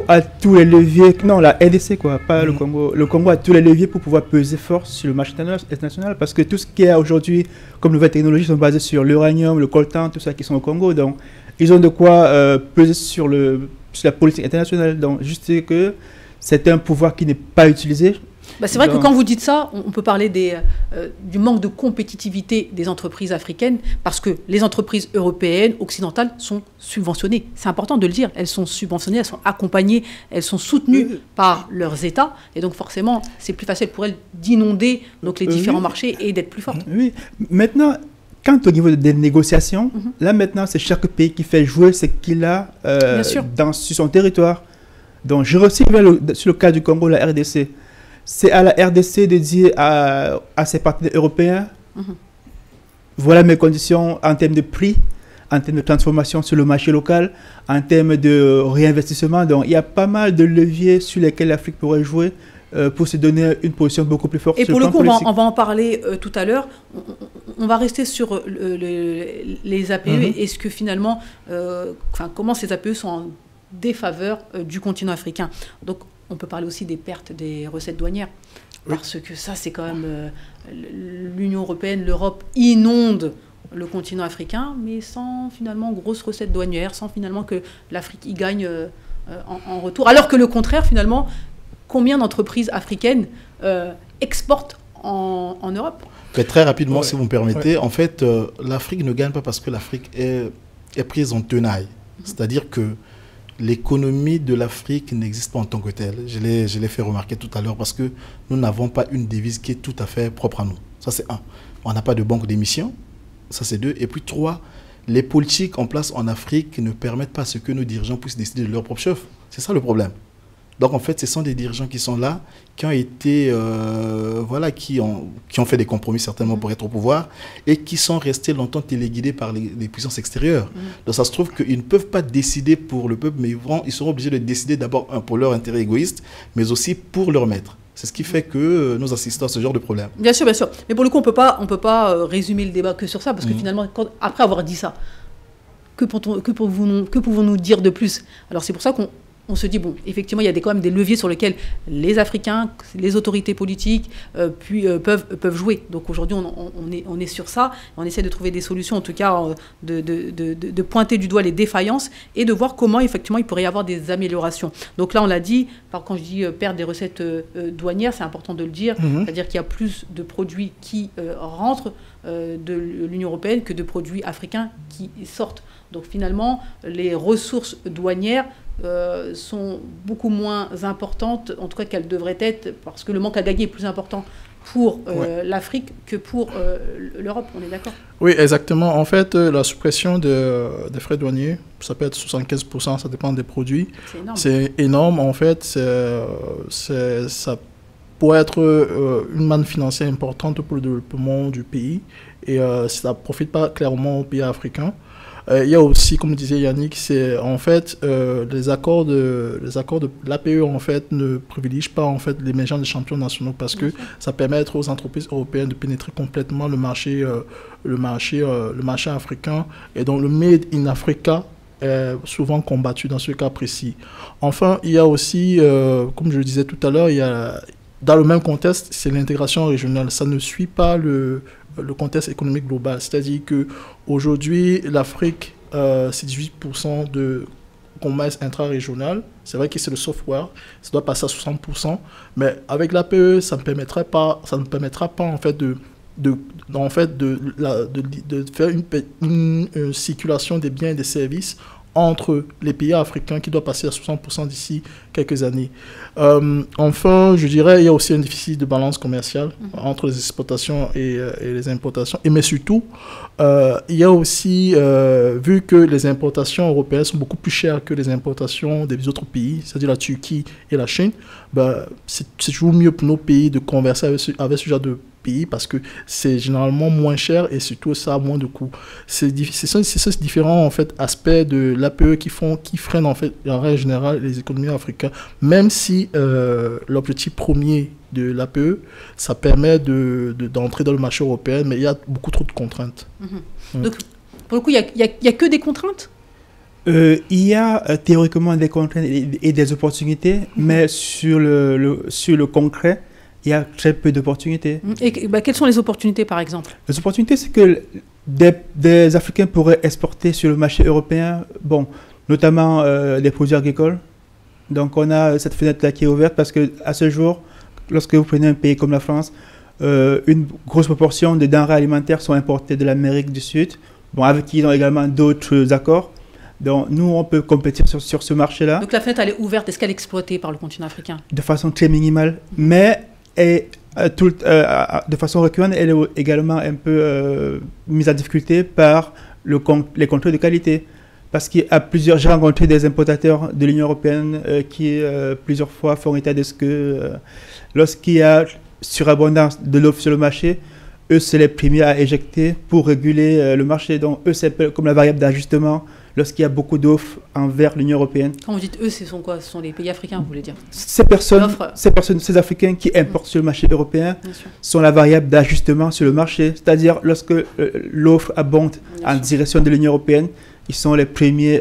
a tous les leviers, non, la RDC quoi, pas le Congo. Le Congo a tous les leviers pour pouvoir peser fort sur le marché international parce que tout ce qu'il y a aujourd'hui comme nouvelles technologies sont basées sur l'uranium, le coltan, tout ça qui sont au Congo. Donc, ils ont de quoi peser sur la politique internationale. Donc, juste que c'est un pouvoir qui n'est pas utilisé. C'est vrai que quand vous dites ça, on peut parler du manque de compétitivité des entreprises africaines parce que les entreprises européennes, occidentales sont subventionnées. C'est important de le dire. Elles sont subventionnées, elles sont accompagnées, elles sont soutenues par leurs États. Et donc forcément, c'est plus facile pour elles d'inonder les différents marchés et d'être plus fortes. Oui. Maintenant, quant au niveau des négociations, là maintenant, c'est chaque pays qui fait jouer ce qu'il a sur son territoire. Donc je reviens sur le cas du Congo, la RDC. C'est à la RDC de dire à ses partenaires européens, voilà mes conditions en termes de prix, en termes de transformation sur le marché local, en termes de réinvestissement. Donc il y a pas mal de leviers sur lesquels l'Afrique pourrait jouer pour se donner une position beaucoup plus forte. Et pour le coup, on va en parler tout à l'heure. On va rester sur les APE. Est-ce que finalement, comment ces APE sont en défaveur du continent africain? Donc, on peut parler aussi des pertes des recettes douanières. Parce que ça, c'est quand même... l'Union européenne, l'Europe inonde le continent africain, mais sans finalement grosses recettes douanières, sans finalement que l'Afrique y gagne en retour. Alors que le contraire, finalement, combien d'entreprises africaines exportent en Europe? Très rapidement, si vous me permettez, en fait, l'Afrique ne gagne pas parce que l'Afrique est prise en tenaille. C'est-à-dire que l'économie de l'Afrique n'existe pas en tant que telle. Je l'ai fait remarquer tout à l'heure parce que nous n'avons pas une devise qui est tout à fait propre à nous. Ça, c'est 1. On n'a pas de banque d'émission. Ça, c'est 2. Et puis 3, les politiques en place en Afrique ne permettent pas à ce que nos dirigeants puissent décider de leur propre chef. C'est ça le problème. Donc, en fait, ce sont des dirigeants qui sont là, qui ont été, qui ont fait des compromis certainement pour être au pouvoir et qui sont restés longtemps téléguidés par les puissances extérieures. Donc, ça se trouve qu'ils ne peuvent pas décider pour le peuple, mais ils seront obligés de décider d'abord pour leur intérêt égoïste, mais aussi pour leur maître. C'est ce qui fait que nous assistons à ce genre de problème. Bien sûr, bien sûr. Mais pour le coup, on peut pas résumer le débat que sur ça, parce que finalement, après avoir dit ça, que pouvons-nous dire de plus? Alors, c'est pour ça qu'on se dit, bon, effectivement, il y a quand même des leviers sur lesquels les Africains, les autorités politiques peuvent jouer. Donc aujourd'hui, on est sur ça. On essaie de trouver des solutions, en tout cas, de pointer du doigt les défaillances et de voir comment, effectivement, il pourrait y avoir des améliorations. Donc là, on l'a dit, quand je dis perdre des recettes douanières, c'est important de le dire. C'est-à-dire qu'il y a plus de produits qui rentrent de l'Union européenne que de produits africains qui sortent. Donc finalement, les ressources douanières sont beaucoup moins importantes, en tout cas qu'elles devraient être, parce que le manque à gagner est plus important pour l'Afrique que pour l'Europe, on est d'accord? Oui, exactement. En fait, la suppression des frais douaniers, ça peut être 75%, ça dépend des produits. C'est énorme. C'est énorme, en fait. Ça pourrait être une manne financière importante pour le développement du pays et ça ne profite pas clairement aux pays africains. Il y a aussi, comme disait Yannick, c'est en fait les accords de l'APE en fait ne privilégient pas en fait l'émergence des champions nationaux parce que ça permet aux entreprises européennes de pénétrer complètement le marché africain et donc le Made in Africa est souvent combattu dans ce cas précis. Enfin, il y a aussi, comme je le disais tout à l'heure, il y a dans le même contexte, c'est l'intégration régionale. Ça ne suit pas le contexte économique global. C'est-à-dire qu'aujourd'hui, l'Afrique, c'est 18% de commerce intra-régional. C'est vrai que c'est le software, ça doit passer à 60%. Mais avec l'APE, ça ne permettra pas en fait, en fait, de faire une circulation des biens et des services entre les pays africains qui doit passer à 60% d'ici quelques années. Enfin, je dirais, il y a aussi un déficit de balance commerciale entre les exportations et les importations. Mais surtout, il y a aussi, vu que les importations européennes sont beaucoup plus chères que les importations des autres pays, c'est-à-dire la Turquie et la Chine, c'est toujours mieux pour nos pays de converser avec ce genre de pays parce que c'est généralement moins cher et surtout ça a moins de coûts. C'est ces différents en fait, aspects de l'APE qui freinent en fait en règle générale les économies africaines, même si l'objectif premier de l'APE, ça permet d'entrer dans le marché européen, mais il y a beaucoup trop de contraintes. Donc, pour le coup, il y a que des contraintes? Il y a théoriquement des contraintes et des opportunités, mais sur le concret, il y a très peu d'opportunités. Et quelles sont les opportunités, par exemple? Les opportunités, c'est que des Africains pourraient exporter sur le marché européen, notamment des produits agricoles. Donc, on a cette fenêtre-là qui est ouverte parce qu'à ce jour, lorsque vous prenez un pays comme la France, une grosse proportion de denrées alimentaires sont importées de l'Amérique du Sud, avec qui ils ont également d'autres accords. Donc, nous, on peut compétir sur ce marché-là. Donc, la fenêtre, elle est ouverte. Est-ce qu'elle est exploitée par le continent africain? De façon très minimale, mais de façon récurrente, elle est également un peu mise en difficulté par les contrôles de qualité. Parce qu'il y a j'ai rencontré des importateurs de l'Union européenne qui, plusieurs fois, font état de ce que lorsqu'il y a surabondance de l'offre sur le marché, eux, c'est les premiers à éjecter pour réguler le marché. Donc, eux, c'est comme la variable d'ajustement lorsqu'il y a beaucoup d'offres envers l'Union européenne. Quand vous dites eux, ce sont quoi? Ce sont les pays africains, vous voulez dire? Ces Africains qui importent sur le marché européen sont la variable d'ajustement sur le marché. C'est-à-dire, lorsque l'offre abonde en direction de l'Union européenne, ils sont les premiers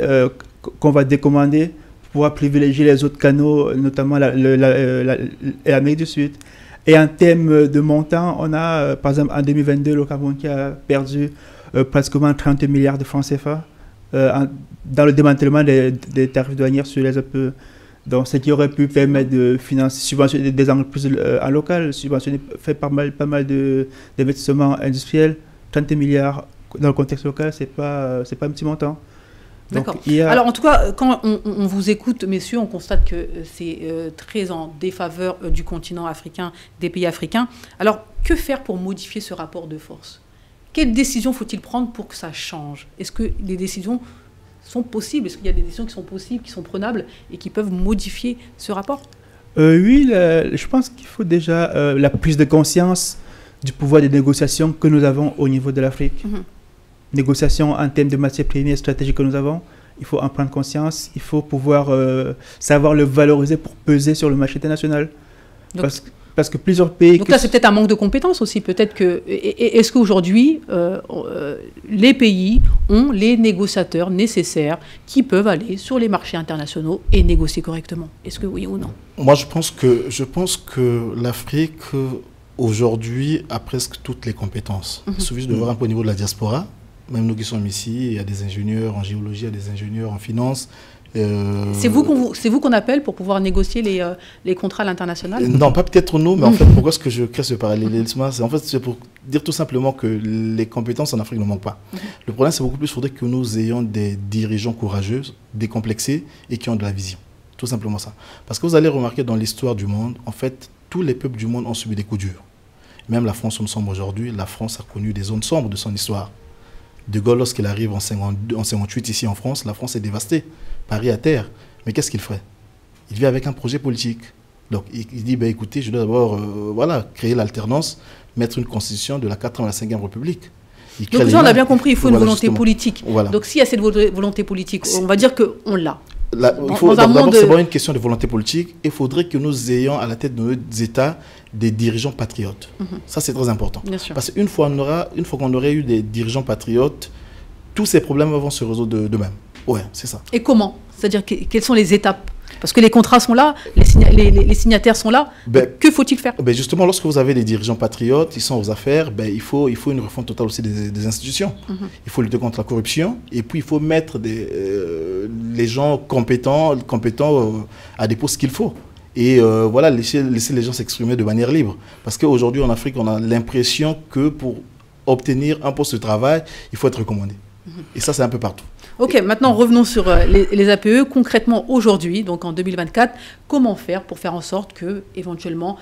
qu'on va décommander pour pouvoir privilégier les autres canaux, notamment l'Amérique du Sud. Et en termes de montant, on a, par exemple, en 2022, le Cameroun qui a perdu pratiquement 30 milliards de francs CFA dans le démantèlement des tarifs douaniers sur les APE. Donc, ce qui aurait pu permettre de financer, subventionner des entreprises en local, subventionner, faire pas mal d'investissements industriels, 30 milliards dans le contexte local, c'est pas un petit montant. D'accord. Alors, en tout cas, quand on vous écoute, messieurs, on constate que c'est très en défaveur du continent africain, des pays africains. Alors, que faire pour modifier ce rapport de force? Quelles décisions faut-il prendre pour que ça change? Est-ce que les décisions sont possibles? Est-ce qu'il y a des décisions qui sont possibles, qui sont prenables et qui peuvent modifier ce rapport? Oui, je pense qu'il faut déjà la prise de conscience du pouvoir de négociation que nous avons au niveau de l'Afrique. Négociations en termes de matières premières stratégiques que nous avons, il faut en prendre conscience, il faut pouvoir savoir le valoriser pour peser sur le marché international. Parce que plusieurs pays... Donc là, c'est peut-être un manque de compétences aussi. Peut-être que... Est-ce qu'aujourd'hui, les pays ont les négociateurs nécessaires qui peuvent aller sur les marchés internationaux et négocier correctement? Est-ce que oui ou non? Moi, je pense que l'Afrique, aujourd'hui, a presque toutes les compétences. Il suffit de voir un peu au niveau de la diaspora. Même nous qui sommes ici, il y a des ingénieurs en géologie, il y a des ingénieurs en finance. C'est vous qu'on appelle pour pouvoir négocier les contrats à l'international? Non, pas peut-être nous, mais en fait, pourquoi est-ce que je crée ce parallélisme? C'est pour dire tout simplement que les compétences en Afrique ne manquent pas. Le problème, c'est beaucoup plus, il faudrait que nous ayons des dirigeants courageux, décomplexés et qui ont de la vision. Tout simplement ça. Parce que vous allez remarquer dans l'histoire du monde, en fait, tous les peuples du monde ont subi des coups durs. Même la France où nous sommes aujourd'hui, la France a connu des zones sombres de son histoire. De Gaulle, lorsqu'il arrive en 58 ici en France, la France est dévastée. Paris à terre. Mais qu'est-ce qu'il ferait? Il vit avec un projet politique. Donc il dit, écoutez, je dois d'abord créer l'alternance, mettre une constitution de la 4e à la 5e République. Donc ça, on a bien compris, il faut une volonté politique. Voilà. Donc s'il y a cette volonté politique, on va dire qu'on l'a. D'abord, c'est pas une question de volonté politique. Il faudrait que nous ayons à la tête de nos États des dirigeants patriotes. Ça, c'est très important. Parce qu'une fois qu'on aurait eu des dirigeants patriotes, tous ces problèmes vont se résoudre d'eux-mêmes. Ouais, c'est ça. Et comment? C'est-à-dire, quelles sont les étapes? Parce que les contrats sont là, les signataires sont là. Que faut-il faire? Justement, lorsque vous avez des dirigeants patriotes, ils sont aux affaires, il faut une refonte totale aussi des institutions. Il faut lutter contre la corruption et puis il faut mettre les gens compétents à des postes qu'il faut. Et voilà, laisser les gens s'exprimer de manière libre. Parce qu'aujourd'hui, en Afrique, on a l'impression que pour obtenir un poste de travail, il faut être recommandé. Et ça, c'est un peu partout. Ok, maintenant revenons sur les APE. Concrètement, aujourd'hui, donc en 2024, comment faire pour faire en sorte que, éventuellement,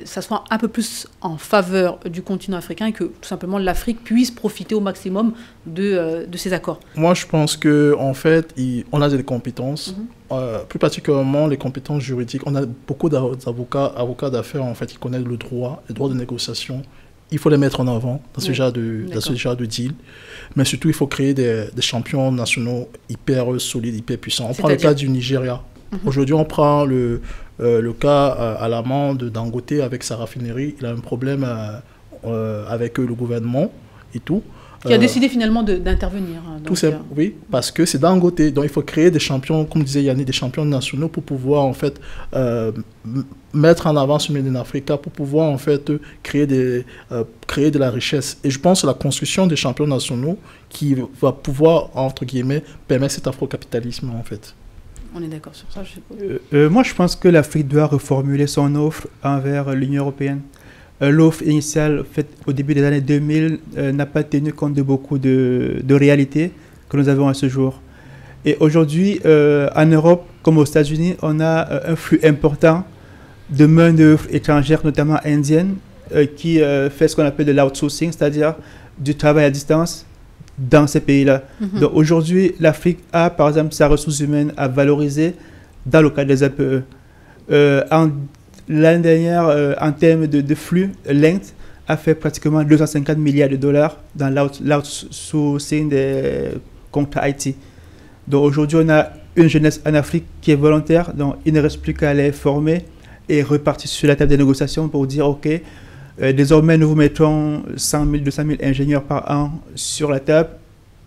ça soit un peu plus en faveur du continent africain et que, tout simplement, l'Afrique puisse profiter au maximum de ces accords? Moi, je pense qu'en fait, on a des compétences, plus particulièrement les compétences juridiques. On a beaucoup d'avocats d'affaires, en fait, qui connaissent le droit de négociation. Il faut les mettre en avant dans ce genre de deal. Mais surtout, il faut créer des champions nationaux hyper solides, hyper puissants. On prend le cas du Nigeria. Aujourd'hui, on prend le cas à l'amant de Dangote avec sa raffinerie. Il a un problème avec le gouvernement et tout. Qui a décidé finalement d'intervenir. Oui, parce que c'est Dangote. Donc, il faut créer des champions, comme disait Yannick, des champions nationaux pour pouvoir, en fait, mettre en avant ce Made in Africa, pour pouvoir, en fait, créer de la richesse. Et je pense que la construction des champions nationaux qui va pouvoir, entre guillemets, permettre cet afrocapitalisme, en fait. On est d'accord sur ça, je suppose. Moi, je pense que l'Afrique doit reformuler son offre envers l'Union européenne. L'offre initiale faite au début des années 2000 n'a pas tenu compte de beaucoup de réalités que nous avons à ce jour. Et aujourd'hui, en Europe, comme aux États-Unis, on a un flux important de main-d'œuvre étrangère, notamment indienne, qui fait ce qu'on appelle de l'outsourcing, c'est-à-dire du travail à distance dans ces pays-là. Donc aujourd'hui, l'Afrique a, par exemple, sa ressource humaine à valoriser dans le cadre des APE. L'année dernière, en termes de flux, l'Inde a fait pratiquement 250 milliards de dollars dans l'outsourcing des contrats IT. Donc aujourd'hui, on a une jeunesse en Afrique qui est volontaire, donc il ne reste plus qu'à les former et repartir sur la table des négociations pour dire ok, désormais nous vous mettons 100 000, 200 000 ingénieurs par an sur la table,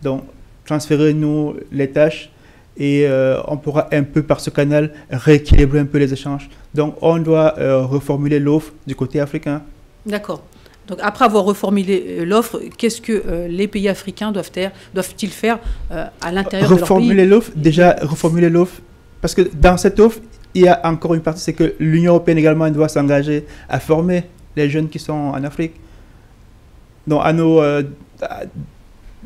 donc transférez-nous les tâches. Et on pourra un peu par ce canal rééquilibrer un peu les échanges. Donc on doit reformuler l'offre du côté africain. D'accord. Donc après avoir reformulé l'offre, qu'est-ce que les pays africains doivent-ils faire à l'intérieur de leur pays? Reformuler l'offre, déjà reformuler l'offre, parce que dans cette offre, il y a encore une partie, c'est que l'Union européenne également doit s'engager à former les jeunes qui sont en Afrique. Donc à nos...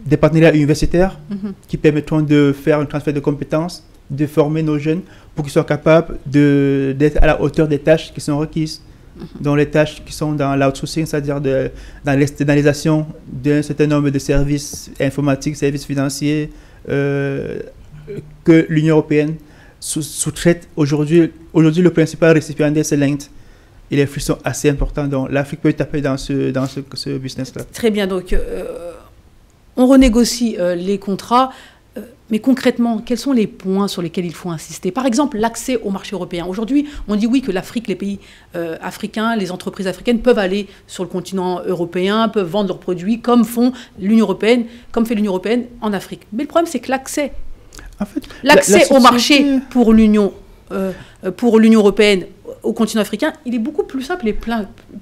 des partenariats universitaires qui permettront de faire un transfert de compétences, de former nos jeunes pour qu'ils soient capables d'être à la hauteur des tâches qui sont requises. Donc les tâches qui sont dans l'outsourcing, c'est-à-dire dans l'externalisation d'un certain nombre de services informatiques, services financiers que l'Union européenne sous-traite aujourd'hui. Aujourd'hui, le principal récipiendaire, c'est l'Inde. Et les flux sont assez importants. Donc l'Afrique peut taper dans ce business-là. Très bien. Donc... on renégocie les contrats, mais concrètement, quels sont les points sur lesquels il faut insister? Par exemple, l'accès au marché européen. Aujourd'hui, on dit oui que l'Afrique, les pays africains, les entreprises africaines peuvent aller sur le continent européen, peuvent vendre leurs produits comme fait l'Union européenne en Afrique. Mais le problème, c'est que l'accès au marché pour l'Union européenne, au continent africain, il est beaucoup plus simple et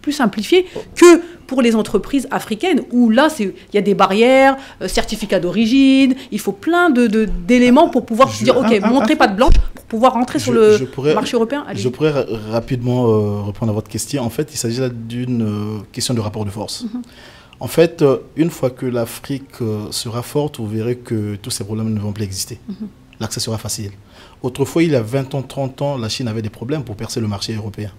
plus simplifié que pour les entreprises africaines, où là, il y a des barrières, certificats d'origine, il faut plein d'éléments pour pouvoir se dire, ok, montrez patte blanche pour pouvoir rentrer sur le marché européen. Je pourrais rapidement répondre à votre question. En fait, il s'agit là d'une question de rapport de force. En fait, une fois que l'Afrique sera forte, vous verrez que tous ces problèmes ne vont plus exister. L'accès sera facile. Autrefois, il y a 20 ans, 30 ans, la Chine avait des problèmes pour percer le marché européen.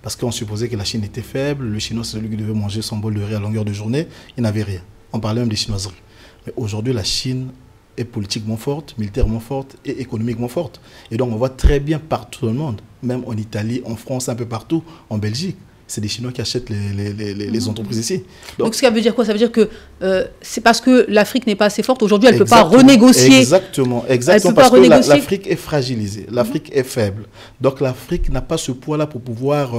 Parce qu'on supposait que la Chine était faible, le Chinois, c'est celui qui devait manger son bol de riz à longueur de journée, il n'avait rien. On parlait même des chinoiseries. Mais aujourd'hui, la Chine est politiquement forte, militairement forte et économiquement forte. Et donc, on voit très bien partout dans le monde, même en Italie, en France, un peu partout, en Belgique. C'est des Chinois qui achètent les entreprises ici. Donc, ça veut dire quoi? Ça veut dire que c'est parce que l'Afrique n'est pas assez forte. Aujourd'hui, elle ne peut pas renégocier. Exactement. Parce que l'Afrique est fragilisée. L'Afrique est faible. Donc, l'Afrique n'a pas ce poids-là pour pouvoir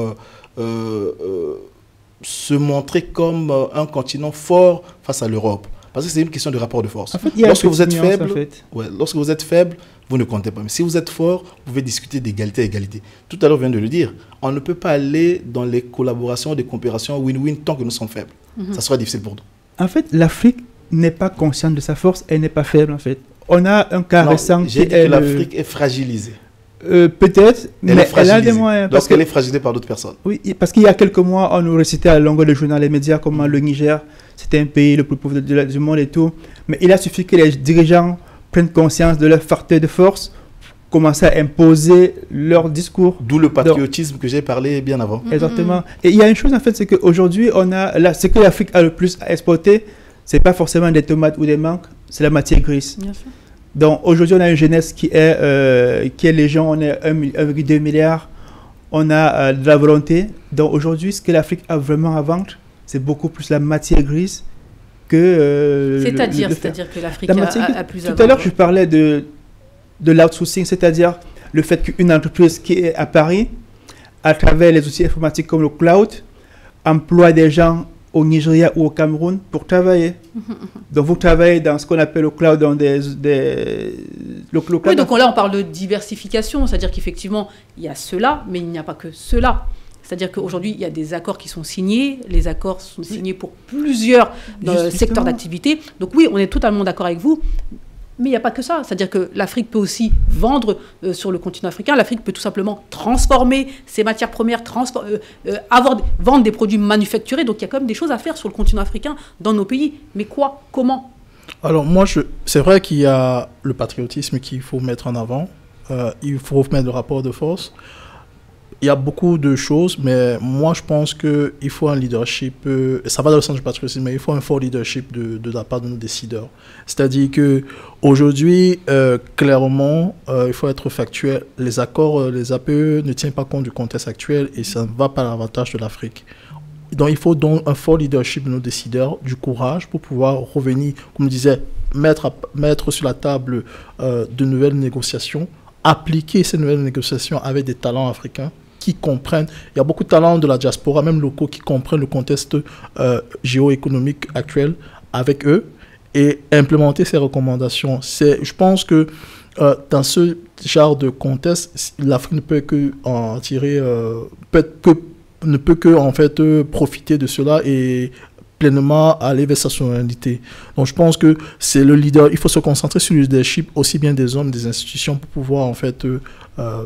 se montrer comme un continent fort face à l'Europe. Parce que c'est une question de rapport de force. En fait, lorsque vous êtes faible, vous ne comptez pas. Mais si vous êtes fort, vous pouvez discuter d'égalité à égalité. Tout à l'heure, on vient de le dire. On ne peut pas aller dans les collaborations, des coopérations win-win tant que nous sommes faibles. Ça sera difficile pour nous. En fait, l'Afrique n'est pas consciente de sa force. Elle n'est pas faible, en fait. On a un cas récent qui est que l'Afrique est fragilisée. Peut-être, mais elle a des moyens. Parce qu'elle est fragilisée par d'autres personnes. Oui, parce qu'il y a quelques mois, on nous récitait à la longueur de journal les médias comment le Niger, c'était un pays le plus pauvre du monde et tout. Mais il a suffi que les dirigeants prennent conscience de leur facteur de force, commencer à imposer leur discours. D'où le patriotisme que j'ai parlé bien avant. Exactement. Et il y a une chose en fait, c'est qu'aujourd'hui, ce que l'Afrique a le plus à exporter, c'est pas forcément des tomates ou des mangues, c'est la matière grise. Bien sûr. Donc aujourd'hui, on a une jeunesse qui est légion, on est 1,2 milliard, on a de la volonté. Donc aujourd'hui, ce que l'Afrique a vraiment à vendre, c'est beaucoup plus la matière grise que... C'est-à-dire que l'Afrique a plus à vendre. Tout à l'heure, je parlais de l'outsourcing, c'est-à-dire le fait qu'une entreprise qui est à Paris, à travers les outils informatiques comme le cloud, emploie des gens au Nigeria ou au Cameroun pour travailler. Donc vous travaillez dans ce qu'on appelle le cloud, dans oui, donc là on parle de diversification, c'est-à-dire qu'effectivement il y a cela, mais il n'y a pas que cela. C'est-à-dire qu'aujourd'hui il y a des accords qui sont signés, les accords sont signés pour plusieurs secteurs d'activité. Donc oui, on est totalement d'accord avec vous. Mais il n'y a pas que ça. C'est-à-dire que l'Afrique peut aussi vendre sur le continent africain. L'Afrique peut tout simplement transformer ses matières premières, vendre des produits manufacturés. Donc il y a quand même des choses à faire sur le continent africain, dans nos pays. Mais quoi? Comment? Alors c'est vrai qu'il y a le patriotisme qu'il faut mettre en avant. Il faut mettre le rapport de force. Il y a beaucoup de choses, mais moi je pense qu'il faut un leadership, ça va dans le sens du patriotisme, mais il faut un fort leadership de la part de nos décideurs. C'est-à-dire qu'aujourd'hui, clairement, il faut être factuel, les accords, les APE ne tiennent pas compte du contexte actuel et ça ne va pas à l'avantage de l'Afrique. Donc il faut donc un fort leadership de nos décideurs, du courage pour pouvoir revenir, comme je disais, mettre sur la table de nouvelles négociations, appliquer ces nouvelles négociations avec des talents africains qui comprennent, il y a beaucoup de talents de la diaspora, même locaux, qui comprennent le contexte géoéconomique actuel avec eux et implémenter ces recommandations. Je pense que dans ce genre de contexte, l'Afrique ne peut que en tirer, ne peut que en fait profiter de cela et pleinement aller vers sa souveraineté. Donc je pense que c'est le leader, il faut se concentrer sur le leadership aussi bien des hommes, des institutions pour pouvoir en fait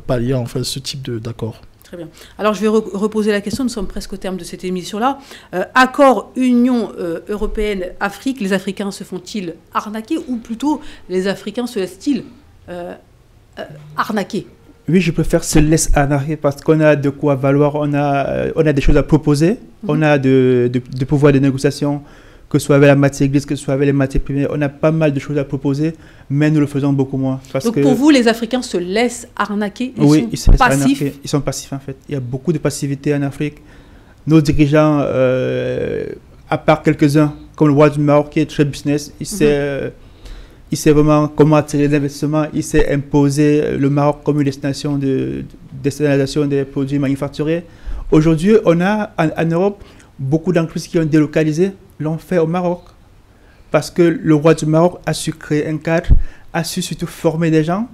pallier en fait ce type d'accord. Très bien. Alors je vais reposer la question, nous sommes presque au terme de cette émission-là. Accord Union européenne-Afrique, les Africains se font-ils arnaquer ou plutôt les Africains se laissent-ils arnaquer? Oui, je préfère se laisser arnaquer parce qu'on a de quoi valoir, on a des choses à proposer, on a de pouvoir de négociation, que ce soit avec la matière grise, que ce soit avec les matières premières, on a pas mal de choses à proposer, mais nous le faisons beaucoup moins. Donc pour vous, les Africains se laissent arnaquer? Ils sont passifs? Ils sont passifs en fait. Il y a beaucoup de passivité en Afrique. Nos dirigeants, à part quelques-uns, comme le roi du Maroc qui est très business, il sait vraiment comment attirer les investissements, il sait imposer le Maroc comme une destination de destination des produits manufacturés. Aujourd'hui, on a en Europe beaucoup d'entreprises qui ont délocalisé, l'ont fait au Maroc. Parce que le roi du Maroc a su créer un cadre, a su surtout former des gens.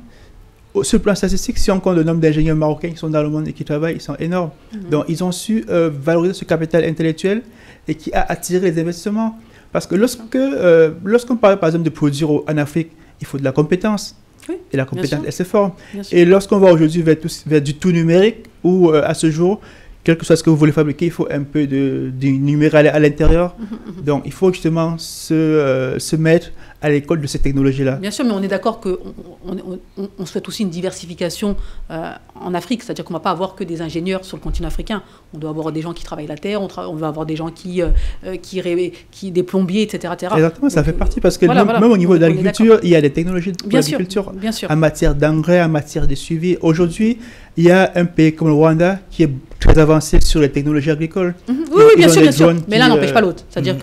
Sur le plan statistique, si on compte le nombre d'ingénieurs marocains qui sont dans le monde et qui travaillent, ils sont énormes. Donc, ils ont su valoriser ce capital intellectuel et qui a attiré les investissements. Parce que lorsqu'on parle par exemple de produire en Afrique, il faut de la compétence. Oui, et la compétence, elle se forme. Et lorsqu'on va aujourd'hui vers du tout numérique, où à ce jour, quel que soit ce que vous voulez fabriquer, il faut un peu du numérique à l'intérieur. Donc, il faut justement se mettre à l'école de ces technologies-là. Bien sûr, mais on est d'accord qu'on souhaite aussi une diversification en Afrique. C'est-à-dire qu'on ne va pas avoir que des ingénieurs sur le continent africain. On doit avoir des gens qui travaillent la terre, on va avoir des gens qui des plombiers, etc. Exactement, ça fait partie parce que même au niveau de l'agriculture, il y a des technologies de l'agriculture en matière d'engrais, en matière de suivi. Aujourd'hui, il y a un pays comme le Rwanda qui est très avancé sur les technologies agricoles. Oui, bien sûr. Mais l'un n'empêche pas l'autre. C'est-à-dire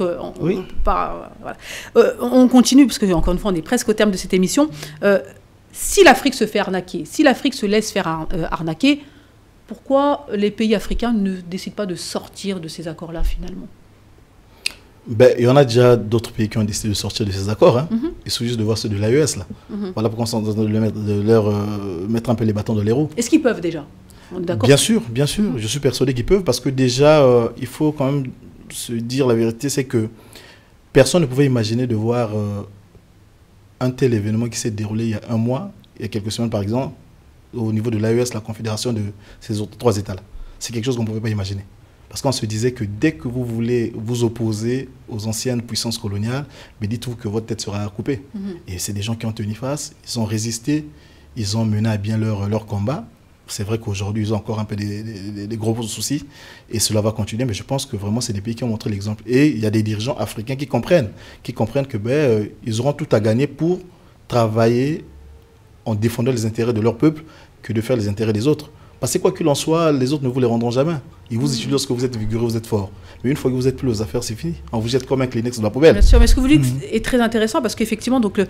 on continue, parce que encore une fois, on est presque au terme de cette émission. Si l'Afrique se fait arnaquer, si l'Afrique se laisse faire arnaquer, pourquoi les pays africains ne décident pas de sortir de ces accords-là finalement? Il y en a déjà d'autres pays qui ont décidé de sortir de ces accords. Il suffit juste de voir ceux de l'AES. Voilà pourquoi on est en train de leur mettre un peu les bâtons dans les roues. Est-ce qu'ils peuvent déjà? Bien sûr. Je suis persuadé qu'ils peuvent parce que déjà, il faut quand même se dire la vérité, c'est que personne ne pouvait imaginer de voir un tel événement qui s'est déroulé il y a un mois, il y a quelques semaines par exemple, au niveau de l'AES, la confédération de ces autres 3 États-là. C'est quelque chose qu'on ne pouvait pas imaginer. Parce qu'on se disait que dès que vous voulez vous opposer aux anciennes puissances coloniales, mais dites-vous que votre tête sera coupée. Et c'est des gens qui ont tenu face, ils ont résisté, ils ont mené à bien leur combat. C'est vrai qu'aujourd'hui, ils ont encore un peu des gros soucis et cela va continuer. Mais je pense que vraiment, c'est des pays qui ont montré l'exemple. Et il y a des dirigeants africains qui comprennent que ils auront tout à gagner pour travailler en défendant les intérêts de leur peuple que de faire les intérêts des autres. Parce que quoi qu'il en soit, les autres ne vous les rendront jamais. Ils vous utilisent lorsque vous êtes vigoureux, vous êtes fort. Mais une fois que vous êtes plus aux affaires, c'est fini. On vous jette comme un Kleenex dans la poubelle. Bien sûr, mais ce que vous dites est très intéressant parce qu'effectivement, donc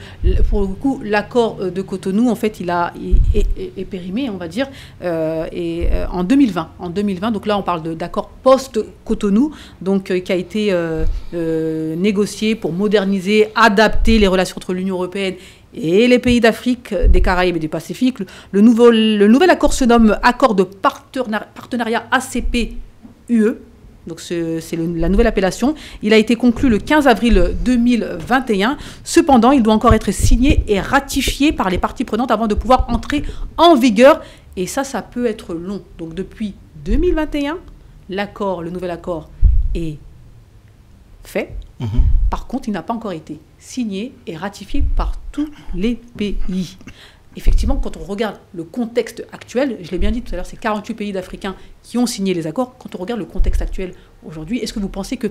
pour le coup, l'accord de Cotonou, en fait, il est périmé, on va dire, en 2020. En 2020, donc là, on parle d'accord post-Cotonou, donc qui a été négocié pour moderniser, adapter les relations entre l'Union européenne et les pays d'Afrique, des Caraïbes et du Pacifique. Le nouvel accord se nomme Accord de partenariat ACP-UE. Donc c'est la nouvelle appellation. Il a été conclu le 15 avril 2021. Cependant, il doit encore être signé et ratifié par les parties prenantes avant de pouvoir entrer en vigueur. Et ça peut être long. Donc depuis 2021, le nouvel accord est fait. Par contre, il n'a pas encore été signé et ratifié par tous les pays. Effectivement, quand on regarde le contexte actuel, je l'ai bien dit tout à l'heure, c'est 48 pays d'Africains qui ont signé les accords. Quand on regarde le contexte actuel aujourd'hui, est-ce que vous pensez que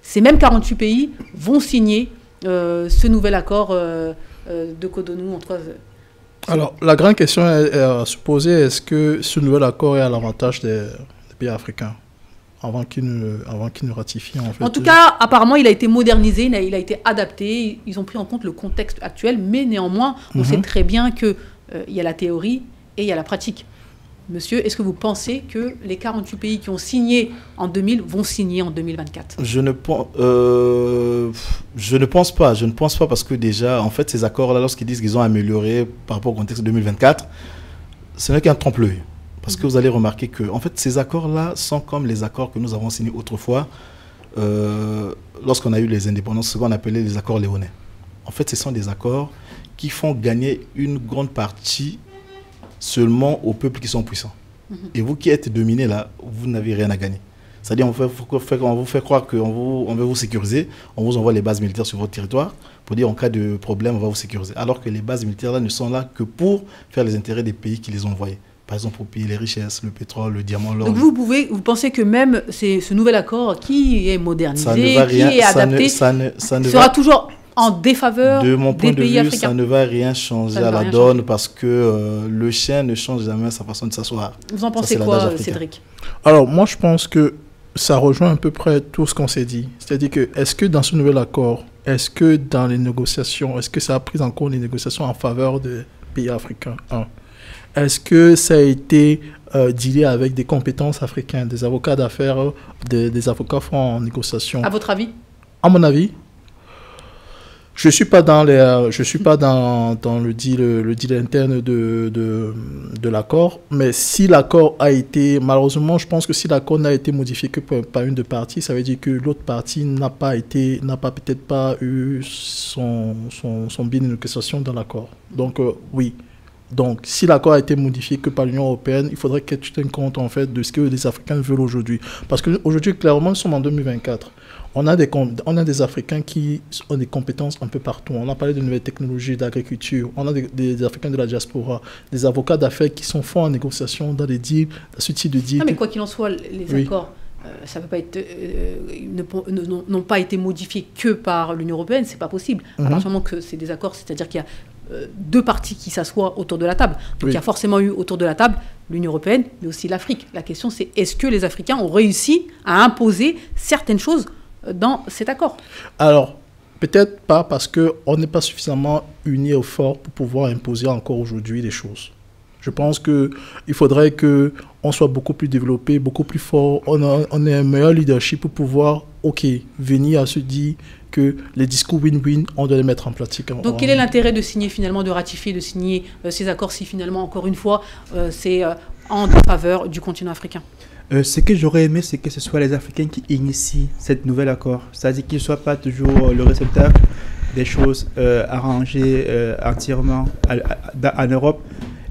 ces mêmes 48 pays vont signer ce nouvel accord de Cotonou Alors, la grande question est à se poser, est-ce que ce nouvel accord est à l'avantage des pays africains avant qu'il ne ratifie en fait. En tout cas, apparemment, il a été modernisé, il a été adapté. Ils ont pris en compte le contexte actuel, mais néanmoins, on sait très bien qu'il y a la théorie et il y a la pratique. Monsieur, est-ce que vous pensez que les 48 pays qui ont signé en 2000 vont signer en 2024 ? Je ne pense pas. Je ne pense pas parce que déjà, en fait, ces accords-là, lorsqu'ils disent qu'ils ont amélioré par rapport au contexte 2024, ce n'est qu'un trompe-l'œil. Parce que vous allez remarquer que, en fait, ces accords-là sont comme les accords que nous avons signés autrefois lorsqu'on a eu les indépendances, ce qu'on appelait les accords léonais. En fait, ce sont des accords qui font gagner une grande partie seulement aux peuples qui sont puissants. Et vous qui êtes dominés là, vous n'avez rien à gagner. C'est-à-dire on vous fait croire qu'on veut vous sécuriser, on vous envoie les bases militaires sur votre territoire pour dire en cas de problème, on va vous sécuriser. Alors que les bases militaires là ne sont là que pour faire les intérêts des pays qui les ont envoyés. Par exemple, pour payer les richesses, le pétrole, le diamant, l'or. Donc vous pensez que même ce nouvel accord qui est modernisé, qui est adapté, sera toujours en défaveur des pays africains. De mon point de vue, ça ne va rien changer à la donne parce que le chien ne change jamais sa façon de s'asseoir. Vous en pensez quoi, Cédric ? Alors, moi, je pense que ça rejoint à peu près tout ce qu'on s'est dit. C'est-à-dire que, est-ce que dans ce nouvel accord, est-ce que dans les négociations, est-ce que ça a pris en compte les négociations en faveur des pays africains ? Est-ce que ça a été dealé avec des compétences africaines, des avocats d'affaires, des avocats francs en négociation ? À votre avis ? À mon avis, je suis pas dans le deal interne de l'accord, mais si l'accord a été, malheureusement, je pense que si l'accord n'a été modifié que par une des parties, ça veut dire que l'autre partie n'a peut-être pas eu son biais de négociation dans l'accord. Donc oui. Donc, si l'accord a été modifié que par l'Union européenne, il faudrait que tu tiennes compte en fait de ce que les Africains veulent aujourd'hui. Parce qu'aujourd'hui, clairement, nous sommes en 2024. On a des Africains qui ont des compétences un peu partout. On a parlé de nouvelles technologies, d'agriculture. On a des Africains de la diaspora, des avocats d'affaires qui sont forts en négociation dans les deals, dans ce type de deals. Ah, mais quoi qu'il en soit, les accords, ça peut pas être, n'ont pas été modifiés que par l'Union européenne. C'est pas possible. À partir du moment que c'est des accords, c'est-à-dire qu'il y a deux parties qui s'assoient autour de la table. Donc il y a forcément eu autour de la table l'Union européenne, mais aussi l'Afrique. La question, c'est est-ce que les Africains ont réussi à imposer certaines choses dans cet accord ? Alors, peut-être pas parce qu'on n'est pas suffisamment unis et forts pour pouvoir imposer encore aujourd'hui des choses. Je pense qu'il faudrait qu'on soit beaucoup plus développé, beaucoup plus fort. On ait un meilleur leadership pour pouvoir, venir à se dire que les discours win-win, on doit les mettre en pratique. Donc quel est l'intérêt de signer finalement, de ratifier, de signer ces accords si finalement, encore une fois, c'est en défaveur du continent africain ? Ce que j'aurais aimé, c'est que ce soit les Africains qui initient cet nouvel accord. C'est-à-dire qu'ils ne soient pas toujours le réceptacle des choses arrangées entièrement en Europe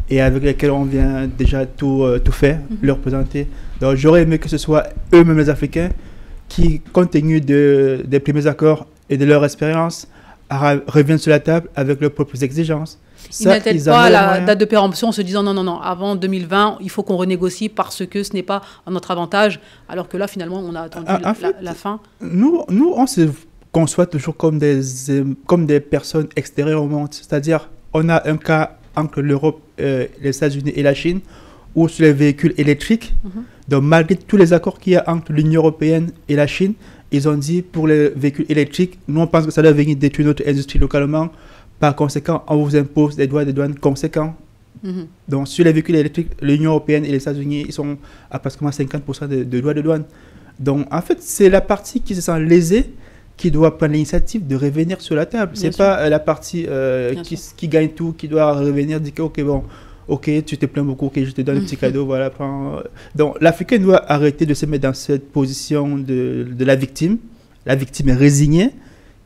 et avec lesquels on vient déjà tout faire, leur présenter. Donc j'aurais aimé que ce soit eux-mêmes les Africains qui, compte tenu des premiers accords et de leur expérience, reviennent sur la table avec leurs propres exigences. Ils n'attendent pas la date de péremption en se disant non, avant 2020, il faut qu'on renégocie parce que ce n'est pas à notre avantage, alors que là, finalement, on a attendu la fin. Nous, on se conçoit toujours comme des personnes extérieures au monde. C'est-à-dire, on a un cas entre l'Europe, les États-Unis et la Chine, ou sur les véhicules électriques. Donc, malgré tous les accords qu'il y a entre l'Union européenne et la Chine, ils ont dit pour les véhicules électriques, nous, on pense que ça doit venir détruire notre industrie localement. Par conséquent, on vous impose des droits de douane conséquents. Donc, sur les véhicules électriques, l'Union européenne et les États-Unis, ils sont à pratiquement 50% de droits de douane. Donc, en fait, c'est la partie qui se sent lésée qui doit prendre l'initiative de revenir sur la table. Ce n'est pas la partie qui gagne tout, qui doit revenir, dire que, ok, tu te plains beaucoup, ok, je te donne un petit cadeau, voilà. Prends. Donc, l'Africain doit arrêter de se mettre dans cette position de la victime. La victime est résignée,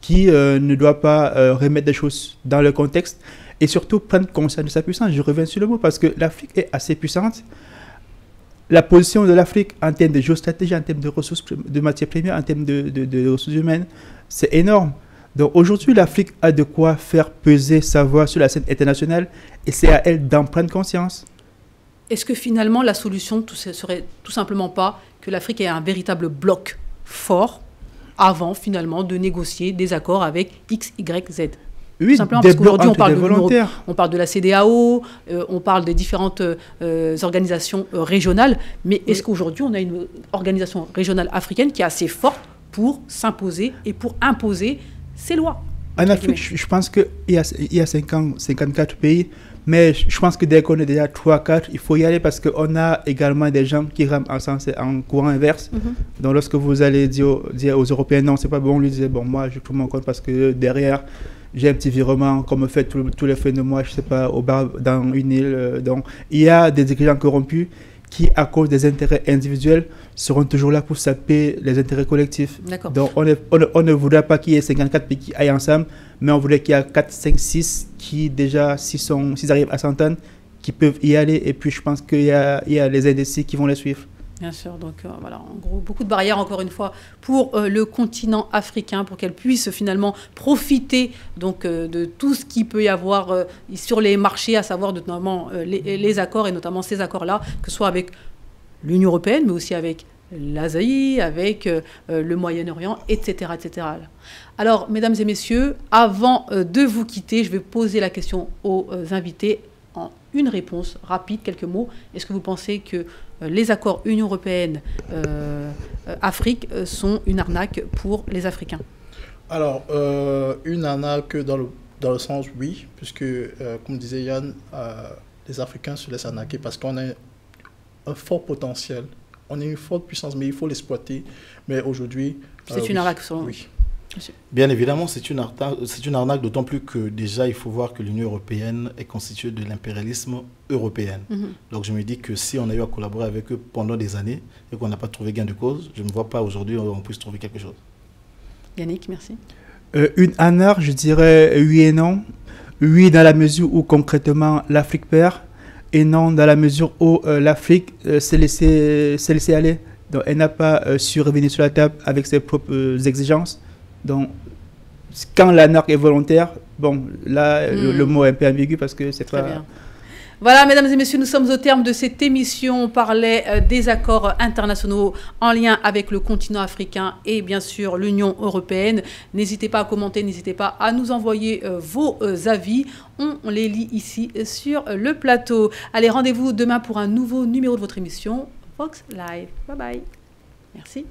qui ne doit pas remettre des choses dans le contexte et surtout prendre conscience de sa puissance. Je reviens sur le mot parce que l'Afrique est assez puissante. La position de l'Afrique en termes de géostratégie, en termes de ressources, de matières premières, en termes de ressources humaines, c'est énorme. Donc aujourd'hui, l'Afrique a de quoi faire peser sa voix sur la scène internationale et c'est à elle d'en prendre conscience. Est-ce que finalement la solution serait tout simplement pas que l'Afrique ait un véritable bloc fort avant finalement de négocier des accords avec X, Y, Z? Oui, simplement parce qu'aujourd'hui on parle de la CEDEAO, on parle des différentes organisations régionales, mais est-ce qu'aujourd'hui on a une organisation régionale africaine qui est assez forte pour s'imposer et pour imposer ses lois? En Afrique, je pense qu'il y a 54 pays, mais je pense que dès qu'on est déjà 3-4, il faut y aller parce qu'on a également des gens qui rament en courant inverse. Donc lorsque vous allez dire aux Européens, non, c'est pas bon, on lui dit, bon, moi je trouve mon compte parce que derrière, j'ai un petit virement qu'on me fait tous les fins de mois, je sais pas, au bar dans une île. Donc il y a des dirigeants corrompus qui, à cause des intérêts individuels, seront toujours là pour saper les intérêts collectifs. Donc, on ne voudrait pas qu'il y ait 54 pays qui aillent ensemble, mais on voudrait qu'il y ait 4, 5, 6 qui, déjà, s'ils arrivent à s'entendre, qui peuvent y aller. Et puis, je pense qu'il y a les indécis qui vont les suivre. Bien sûr, donc voilà, en gros, beaucoup de barrières, encore une fois, pour le continent africain, pour qu'elle puisse finalement profiter donc, de tout ce qu'il peut y avoir sur les marchés, à savoir notamment les accords, et notamment ces accords-là, que ce soit avec l'Union européenne, mais aussi avec l'Asie, avec le Moyen-Orient, etc., etc. Alors, mesdames et messieurs, avant de vous quitter, je vais poser la question aux invités en une réponse rapide, quelques mots. Est-ce que vous pensez que les accords Union européenne-Afrique sont une arnaque pour les Africains? Alors, une arnaque dans le sens oui, puisque, comme disait Yann, les Africains se laissent arnaquer parce qu'on a un fort potentiel, on a une forte puissance, mais il faut l'exploiter. Mais aujourd'hui... C'est une arnaque, selon oui. Bien évidemment, c'est une arnaque, d'autant plus que déjà, il faut voir que l'Union européenne est constituée de l'impérialisme européen. Donc je me dis que si on a eu à collaborer avec eux pendant des années et qu'on n'a pas trouvé gain de cause, je ne vois pas aujourd'hui où on puisse trouver quelque chose. Yannick, merci. Une arnaque, je dirais oui et non. Oui, dans la mesure où concrètement l'Afrique perd, et non dans la mesure où l'Afrique s'est laissée aller. Donc elle n'a pas su revenir sur la table avec ses propres exigences. Donc, quand l'arnaque est volontaire, bon, là, le mot est un peu ambigu parce que c'est pas... Bien. Voilà, mesdames et messieurs, nous sommes au terme de cette émission. On parlait des accords internationaux en lien avec le continent africain et bien sûr l'Union européenne. N'hésitez pas à commenter, n'hésitez pas à nous envoyer vos avis. On les lit ici sur le plateau. Allez, rendez-vous demain pour un nouveau numéro de votre émission Vox Live. Bye bye. Merci.